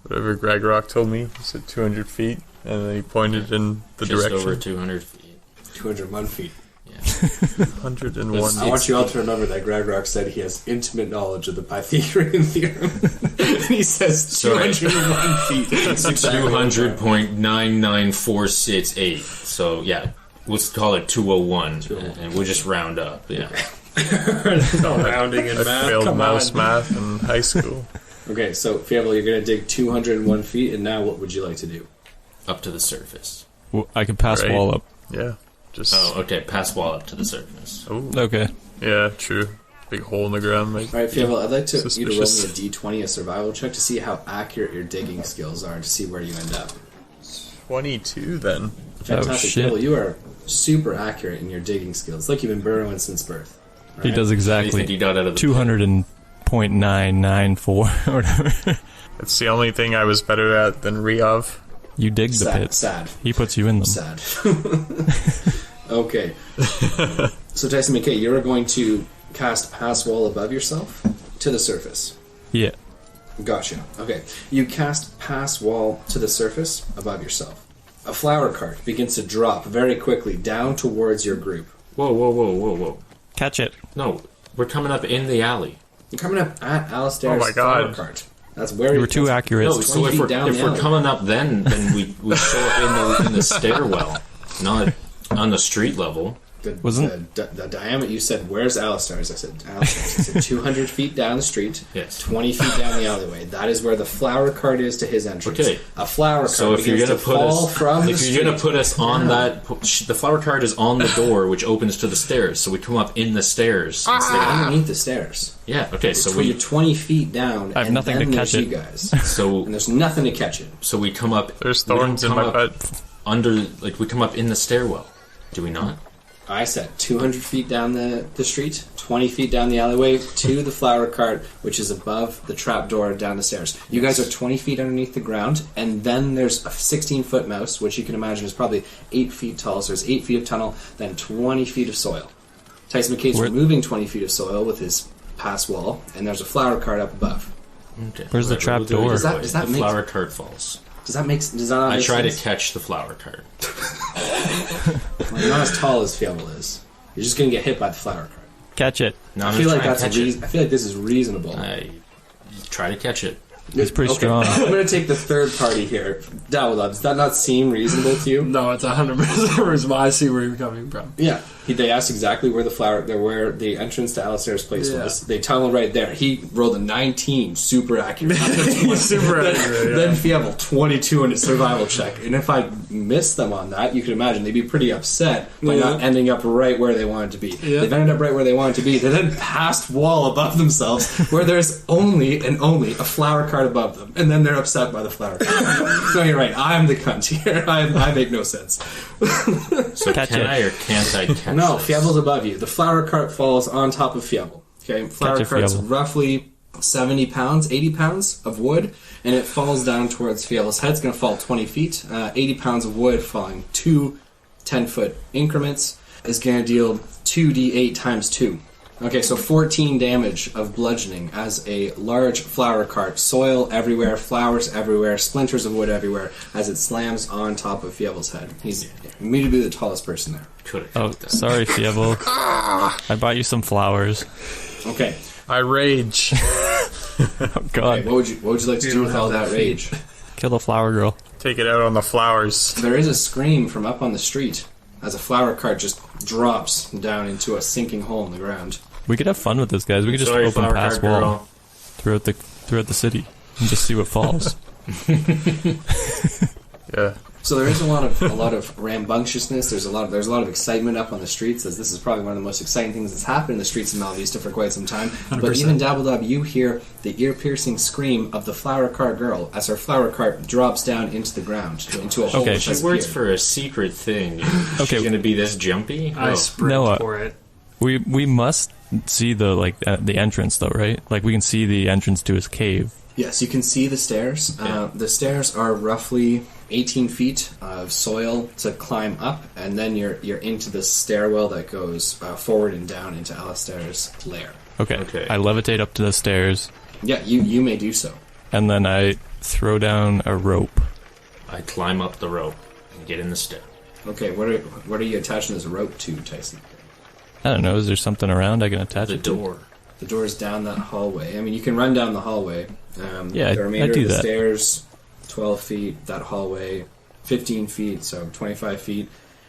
Whatever Greg Rock told me, he said 200 feet, and then he pointed in the Just direction. over 200 feet. 201 feet. Yeah. 101. I want you all to remember that Greg Rock said he has intimate knowledge of the Pythagorean theorem. And he says 201 feet. It's 200.999468. So, yeah, let's call it 201, and we'll just round up. Yeah. No rounding in I math. failed Come mouse on. math in high school. Okay, so Fievel, you're going to dig 201 feet, and now what would you like to do? Up to the surface. Well, I could pass Right. wall up. Yeah, just... Oh, okay. Pass wall up to the surface. Oh, Okay. yeah, true. Big hole in the ground. Like, All right, Fievel, I'd like you to roll me a Suspicious. D20, a survival check, to see how accurate your digging skills are, to see where you end up. 22 then. Fantastic, shit. Fievel. You are super accurate in your digging skills. It's like you've been burrowing since birth. He does What do you think exactly you got out of the 200.994 or whatever. It's the only thing I was better at than Riov. You dig the Sad. pits. Sad. He puts you in them. Sad. Okay. So, Tyson McKay, you're going to cast Pass Wall above yourself to the surface. Yeah. Gotcha. Okay. You cast Pass Wall to the surface above yourself. A flower cart begins to drop very quickly down towards your group. Whoa, whoa, whoa, whoa, whoa. Catch it. No, we're coming up in the alley. You're coming up at Alistair's Oh my God. flower cart. That's where You were too accurate. No, It's so 20 if feet we're, down if the we're alley. coming up then we show up in the stairwell, not on the street level. The diameter, you said, where's Alistair's? I said, Alistair's. I said, 200 feet down the street, Yes. 20 feet down the alleyway. That is where the flower cart is to his entrance. Okay. A flower cart So if you're begins gonna to put fall us, from the if street. you're gonna put us on that, the flower cart is on the door, which opens to the stairs. So we come up in the stairs. They're underneath the stairs. Yeah. Okay. So So you're we 20 feet down, I have and nothing then to there's catch you it. guys. so And there's nothing to catch it. so we come up. There's we don't thorns in come my up butt. Under, like we come up in the stairwell. Do we not? I said 200 feet down the street, 20 feet down the alleyway to the flower cart, which is above the trap door down the stairs. You guys are 20 feet underneath the ground, and then there's a 16-foot mouse, which you can imagine is probably 8 feet tall. So there's 8 feet of tunnel, then 20 feet of soil. Tyson McKay's Where- removing 20 feet of soil with his pass wall, and there's a flower cart up above. Okay. Where's the whatever, trap we'll do it door? either Does that- way. does that the make- flower cart falls? Does that make not I make try to sense? catch the flower cart. Well, you're not as tall as Fievel is. You're just going to get hit by the flower cart. Catch it. No, I I'm feel just like trying to that's catch I feel like this is reasonable. it. I try to catch it. He's pretty strong. I'm going to take the third party here. Dawala, does that not seem reasonable to you? No, it's 100% reasonable. I see where you're coming from. Yeah. They asked exactly where where the entrance to Alistair's place Yeah. was. They tunneled right there. He rolled a 19, super accurate. Super accurate, yeah. Then Fievel, 22 in his survival check. And if I missed them on that, you could imagine they'd be pretty upset by not ending up right where they wanted to be. Yeah. They've ended up right where they wanted to be. They then passed wall above themselves where there's only a flower cart above them. And then they're upset by the flower cart. No, you're right. I'm the cunt here. I make no sense. So Catch can it. I or can't I catch No, this? Fievel's above you. The flower cart falls on top of Fievel. Okay, flower Catch it, cart's Fievel. roughly 70 pounds, 80 pounds of wood, and it falls down towards Fievel's head. It's going to fall 20 feet. 80 pounds of wood falling 2 10-foot increments is going to deal 2d8 times 2. Okay, so 14 damage of bludgeoning as a large flower cart, soil everywhere, flowers everywhere, splinters of wood everywhere, as it slams on top of Fievel's head. He's immediately the tallest person there. Could have Oh, caught that. sorry, Fievel. I bought you some flowers. Okay. I rage. Oh, God. What would you like to do with all that rage? Kill the flower girl. Take it out on the flowers. There is a scream from up on the street as a flower cart just drops down into a sinking hole in the ground. We could have fun with this, guys. We could just Sorry, open flower pass cart wall girl. throughout the city and just see what falls. Yeah. So there is a lot of rambunctiousness. There's a lot of excitement up on the streets, as this is probably one of the most exciting things that's happened in the streets of Malvista for quite some time. 100%. But even Dabbledob, you hear the ear-piercing scream of the flower cart girl as her flower cart drops down into the ground, into a hole Okay. that She has works appeared. for a secret thing. Okay. She's gonna be this jumpy? I Oh. sprint Noah. for it. We must see the the entrance though, right? Like we can see the entrance to his cave. Yes, you can see the stairs. Yeah. The stairs are roughly 18 feet of soil to climb up, and then you're into the stairwell that goes forward and down into Alistair's lair. Okay. I levitate up to the stairs, Yeah, you may do so. and then I throw down a rope. I climb up the rope and get in the stair. Okay, what are you attaching this rope to, Tyson? I don't know, is there something around I can attach The it to? door. The door is down that hallway. I mean, you can run down the hallway. Yeah, the I remainder do of the that. stairs, 12 feet. That hallway, 15 feet, so 25 feet.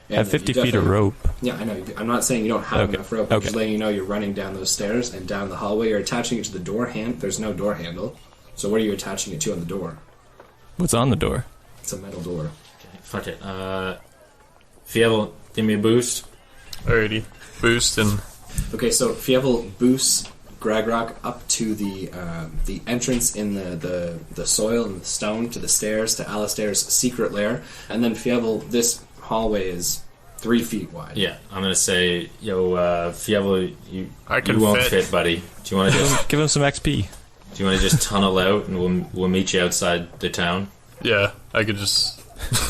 I have 50 feet of rope. Yeah, I know. I'm not saying you don't have Okay, enough rope. I'm okay. just letting you know you're running down those stairs and down the hallway. You're attaching it to the door hand. There's no door handle. So what are you attaching it to on the door? What's on the door? It's a metal door. Okay, fuck it. Fievel, give me a boost. Alrighty. Boost and Okay, so Fievel boosts Gragrock up to the entrance in the soil and the stone to the stairs to Alistair's secret lair, and then Fievel, this hallway is 3 feet wide. Yeah, I'm gonna say, Fievel, I can you won't fit. fit, buddy. Do you want to just Give him some XP. tunnel out and we'll meet you outside the town? yeah, I could just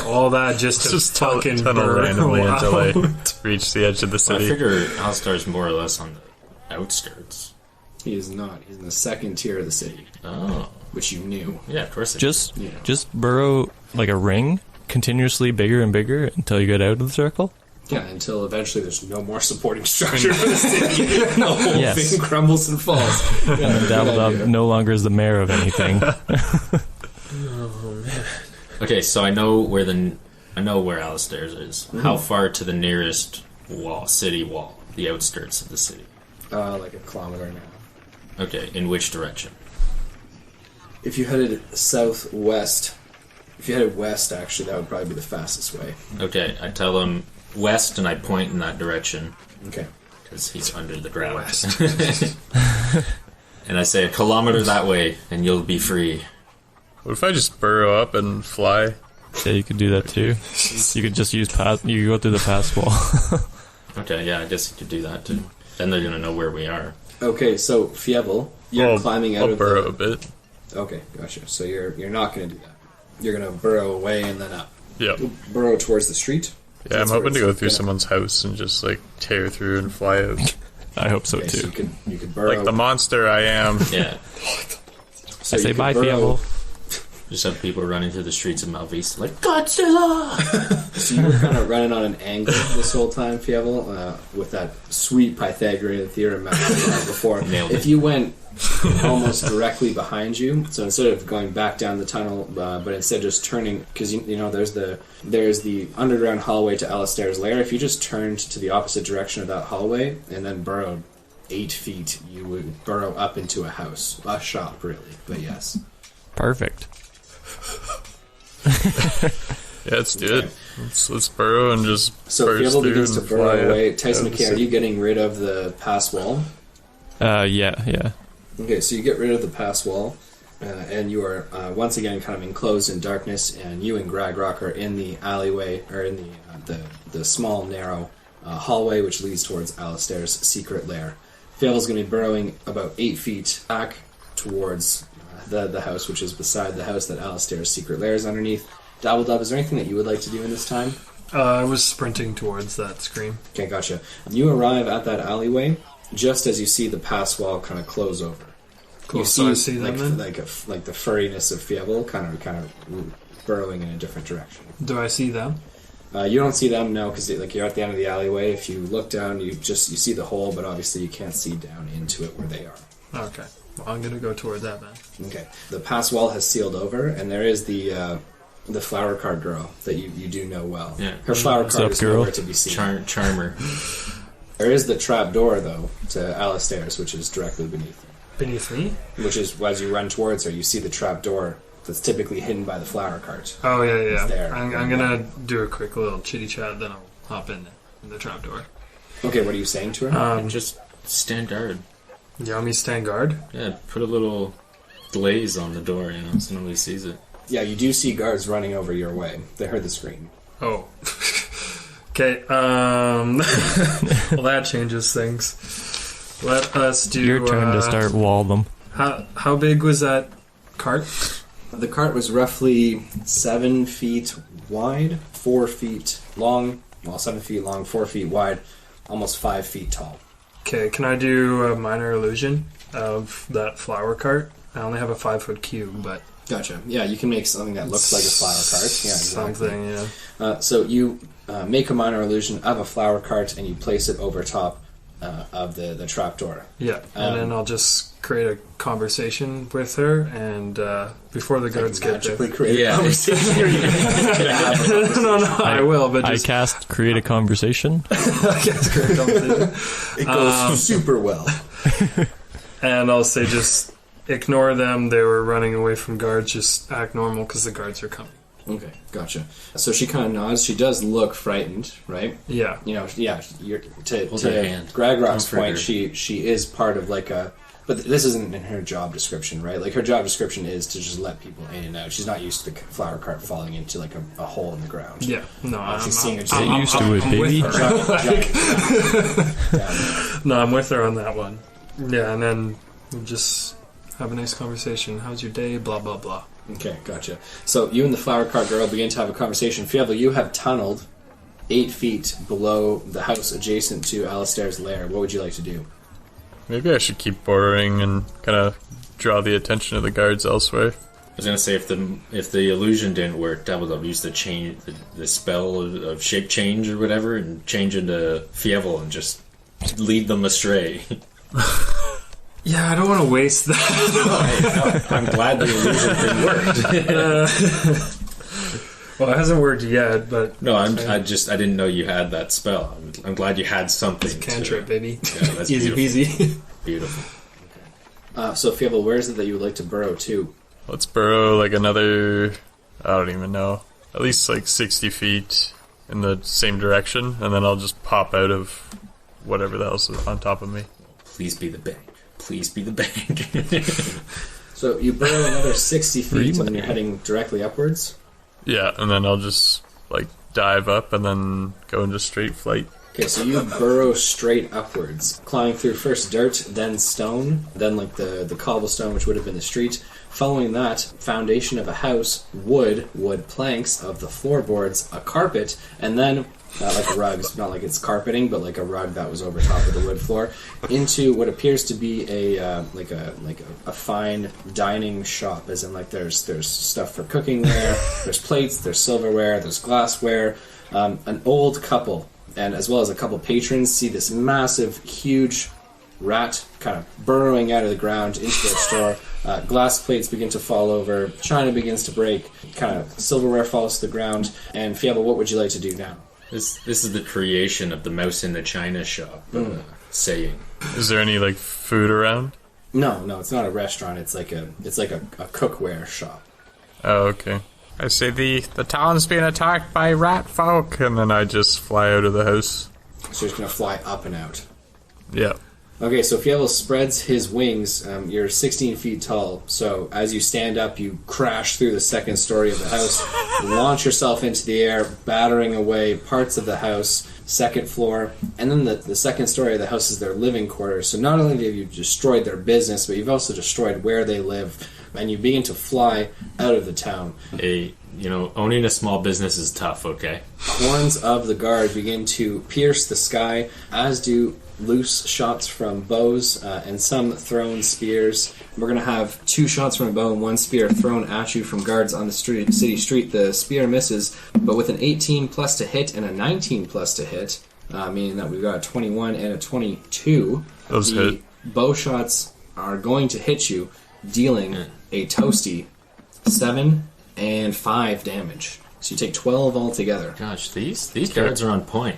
All that just to just fucking tunnel burrow randomly until I out. reach the edge of the Well, I city. figure Alistar's more or less on the outskirts. He is not. He's in the second tier of the city, Oh, which you knew. yeah, of course. Just burrow like a ring, continuously bigger and bigger until you get out of the circle. Yeah, until eventually there's no more supporting structure for the city. The whole Yes. thing crumbles and falls. Yeah, good Dabbledob idea. no longer is the mayor of anything. Okay, so I know where Alistair's is. How far to the nearest city wall, the outskirts of the city? Like a kilometer now. Okay, in which direction? If you headed southwest, if you headed west, actually, that would probably be the fastest way. Okay, I tell him west, and I point in that direction Okay. because he's under the ground. And I say a kilometer that way, and you'll be free. What if I just burrow up and fly? Yeah, you could do that too. You could just use pass. You could go through the pass wall. Okay, yeah, I guess you could do that too. Then they're gonna know where we are. Okay, so Fievel, you're climbing out I'll of burrow the... a bit. Okay, gotcha. So you're not going to do that. You're going to burrow away and then up. Yeah. Burrow towards the street. Yeah, I'm That's where hoping to it's go through gonna- someone's house and just like tear through and fly out. I hope so Okay, so too. you could burrow. Like the monster I am. Yeah, so I you say could bye, burrow- Fievel. just have people running through the streets of Malvista like Godzilla. So you were kind of running on an angle this whole time, Fievel, with that sweet Pythagorean theorem before. Nailed If it. you went almost directly behind you, so instead of going back down the tunnel, but instead just turning, because you know there's the underground hallway to Alistair's lair. If you just turned to the opposite direction of that hallway and then burrowed 8 feet, you would burrow up into a house, a shop, really. But yes. Perfect. Yeah, let's do it. Let's burrow and just So burst Fievel through begins to and burrow fly away. out Tyson of the McKay, are city. you getting rid of the pass wall? Yeah. Okay, so you get rid of the pass wall, and you are once again kind of enclosed in darkness, and you and Gragrock are in the alleyway, or in the small, narrow hallway which leads towards Alistair's secret lair. Fievel's going to be burrowing about 8 feet back towards the house, which is beside the house that Alistair's secret lair is underneath. Dabbledob, is there anything that you would like to do in this time? I was sprinting towards that screen. Okay, gotcha. You arrive at that alleyway just as you see the pass wall kind of close over. Cool, You so I see them then? like the furriness of Fievel kind of burrowing in a different direction. Do I see them? You don't see them, no, because you're at the end of the alleyway. If you look down, you see the hole, but obviously you can't see down into it where they are. Okay. Well, I'm gonna go toward that then. Okay. The pass wall has sealed over, and there is the flower card girl that you do know well. Yeah. Her flower What's card up, is girl? nowhere to be seen. Charmer. There is the trap door, though, to Alistair's, which is directly beneath you. Beneath me? Which is, as you run towards her, you see the trap door that's typically hidden by the flower cart. Oh, yeah. It's there. I'm gonna do a quick little chitty chat, then I'll hop in the trapdoor. Okay, what are you saying to her? And just stand guard. You want me to stand guard? Yeah, put a little glaze on the door, so nobody sees it. Yeah, you do see guards running over your way. They heard the scream. Oh. Okay, well that changes things. Let us do... Your turn to start wall them. How big was that cart? The cart was roughly 7 feet wide, 4 feet long. Well, 7 feet long, 4 feet wide, almost 5 feet tall. Okay, can I do a minor illusion of that flower cart? I only have a 5-foot cube, but... Gotcha. Yeah, you can make something that looks like a flower cart. Yeah, exactly. Something, yeah. So you make a minor illusion of a flower cart and you place it over top of the trapdoor. Yeah, and then I'll just create a conversation with her, and before the guards get there... Create a conversation. No, I will, but just... I cast create a conversation. I cast create a conversation. It goes super well. And I'll say just ignore them, they were running away from guards, just act normal because the guards are coming. Okay, gotcha. So she kind of nods. She does look frightened, right? Yeah. You know, yeah. You're, to her hand. Gragrock's Comfort point, her. she is part of like a... But this isn't in her job description, right? Like her job description is to just let people in and out. She's not used to the flower cart falling into like a hole in the ground. Yeah. No, I'm She's seeing it. I'm used to it, baby. No, I'm with her on that one. Yeah, and then we'll just have a nice conversation. How's your day? Blah, blah, blah. Okay, gotcha. So you and the flower cart girl begin to have a conversation. Fievel, you have tunneled 8 feet below the house adjacent to Alistair's lair. What would you like to do? Maybe I should keep bordering and kind of draw the attention of the guards elsewhere. I was gonna say if the illusion didn't work, Dabbledob used the spell of shape change or whatever, and change into Fievel and just lead them astray. Yeah, I don't want to waste that. I'm glad the illusion thing worked. Well, it hasn't worked yet, but... No, I didn't know you had that spell. I'm glad you had something. It's a cantrip, baby. Yeah, that's Easy beautiful. peasy. Beautiful. So Fievel, where is it that you would like to burrow to? Let's burrow like another, I don't even know, at least like 60 feet in the same direction, and then I'll just pop out of whatever the hell's on top of me. Please be the bank. Please be the bank. So you burrow another 60 feet and you're heading directly upwards? Yeah, and then I'll just like dive up and then go into straight flight. Okay, so you burrow straight upwards, climbing through first dirt, then stone, then like the cobblestone, which would have been the street. Following that, foundation of a house, wood planks of the floorboards, a carpet, and then, not like rugs, not like it's carpeting, but like a rug that was over top of the wood floor, into what appears to be a fine dining shop, as in like there's stuff for cooking there, there's plates, there's silverware, there's glassware. An old couple, and as well as a couple patrons, see this massive, huge rat kind of burrowing out of the ground into their store. Glass plates begin to fall over, china begins to break, kind of silverware falls to the ground. And Fievel, what would you like to do now? This is the creation of the mouse in the china shop saying. Is there any like food around? No, it's not a restaurant. It's like a cookware shop. Oh, okay. I say the town's being attacked by rat folk, and then I just fly out of the house. So you're just gonna fly up and out. Yeah. Okay, so Fievel spreads his wings. You're 16 feet tall, so as you stand up, you crash through the second story of the house, launch yourself into the air, battering away parts of the house, second floor, and then the second story of the house is their living quarters. So not only have you destroyed their business, but you've also destroyed where they live, and you begin to fly out of the town. Owning a small business is tough, okay? Horns of the guard begin to pierce the sky, as do loose shots from bows and some thrown spears. We're going to have 2 shots from a bow and 1 spear thrown at you from guards on the city street. The spear misses, but with an 18 plus to hit and a 19 plus to hit, meaning that we've got a 21 and a 22. Those the hit. Bow shots are going to hit you, dealing a toasty 7 and 5 damage. So you take 12 altogether. Gosh, these guards are on point,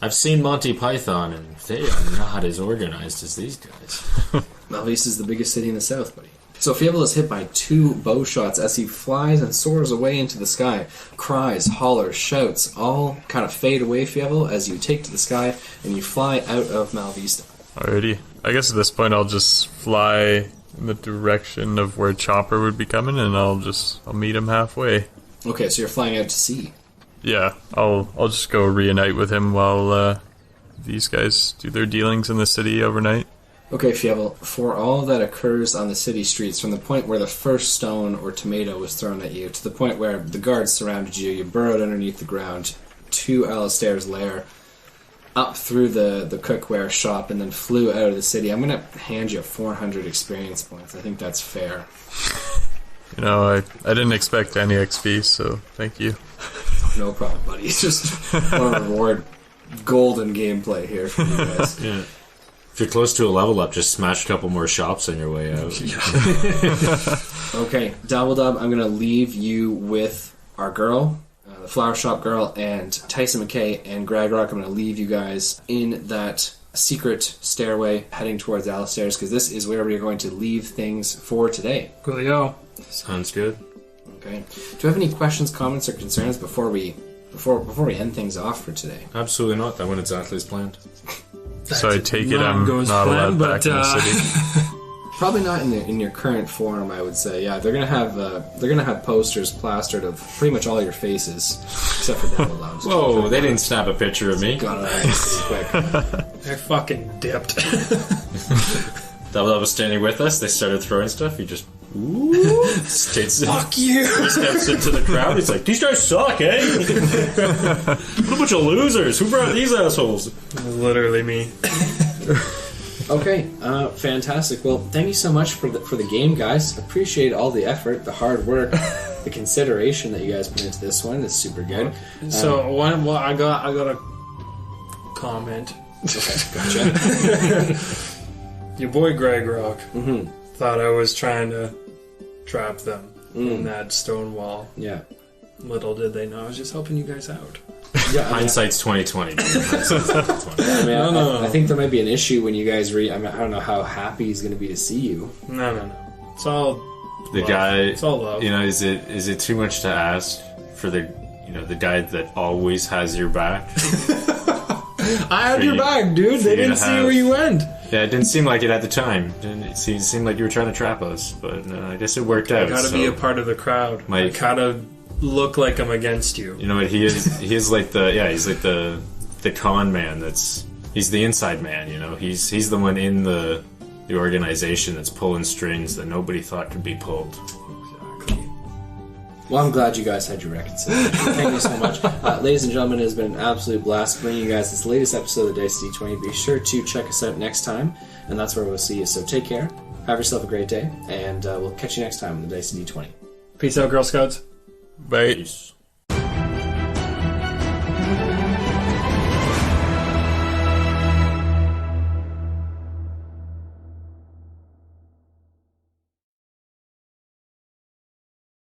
I've seen Monty Python, and they are not as organized as these guys. Malvista is the biggest city in the south, buddy. So Fievel is hit by 2 bow shots as he flies and soars away into the sky. Cries, hollers, shouts, all kind of fade away, Fievel, as you take to the sky and you fly out of Malvista. Alrighty. I guess at this point I'll just fly in the direction of where Chopper would be coming, and I'll meet him halfway. Okay, so you're flying out to sea. Yeah, I'll just go reunite with him while these guys do their dealings in the city overnight. Okay, Fievel, for all that occurs on the city streets, from the point where the first stone or tomato was thrown at you to the point where the guards surrounded you, you burrowed underneath the ground to Alistair's lair, up through the cookware shop and then flew out of the city, I'm going to hand you 400 experience points. I think that's fair. You know, I didn't expect any XP, so thank you. No problem, buddy. It's just want to reward golden gameplay here for you guys. Yeah. If you're close to a level up, just smash a couple more shops on your way out. Okay, Dabbledub, I'm going to leave you with our girl, the flower shop girl, and Tyson McKay and Greg Rock. I'm going to leave you guys in that secret stairway heading towards Alistair's, because this is where we're going to leave things for today. Coolio. Sounds good. Okay. Do you have any questions, comments, or concerns before we end things off for today? Absolutely not. That went exactly as planned. So I take it I'm not allowed back in the city. Probably not in your current form, I would say. Yeah, they're gonna have posters plastered of pretty much all your faces, except for Dabbledub. Whoa! They didn't snap a picture of me. Got it quick. They're fucking dipped. Dabbledub was standing with us. They started throwing stuff. He just fuck you. He steps into the crowd. He's like, "These guys suck, eh? What a bunch of losers! Who brought these assholes?" It was literally me. Okay, fantastic. Well, thank you so much for the game, guys. Appreciate all the effort, the hard work, the consideration that you guys put into this one. It's super good. So I got a comment. Okay, gotcha. Your boy Greg Rock thought I was trying to trap them in that stone wall. Yeah. Little did they know I was just helping you guys out. Yeah, Hindsight's 2020. I think there might be an issue when you guys I don't know how happy he's going to be to see you. No. It's all The love. guy, It's all love. you know, is it too much to ask for the guy that always has your back? I had your back, dude. They didn't see where you went. Yeah, it didn't seem like it at the time. It seemed like you were trying to trap us, but I guess it worked out. I gotta be a part of the crowd. I gotta look like I'm against you. You know what? He is like he's like the con man. He's the inside man. You know, he's the one in the organization that's pulling strings that nobody thought could be pulled. Exactly. Well, I'm glad you guys had your reconciliation. Thank you so much. Ladies and gentlemen, it has been an absolute blast bringing you guys this latest episode of Dicey D20. Be sure to check us out next time, and that's where we'll see you. So take care, have yourself a great day, and we'll catch you next time on the Dicey D20. Peace out, Girl Scouts. Bye. Peace.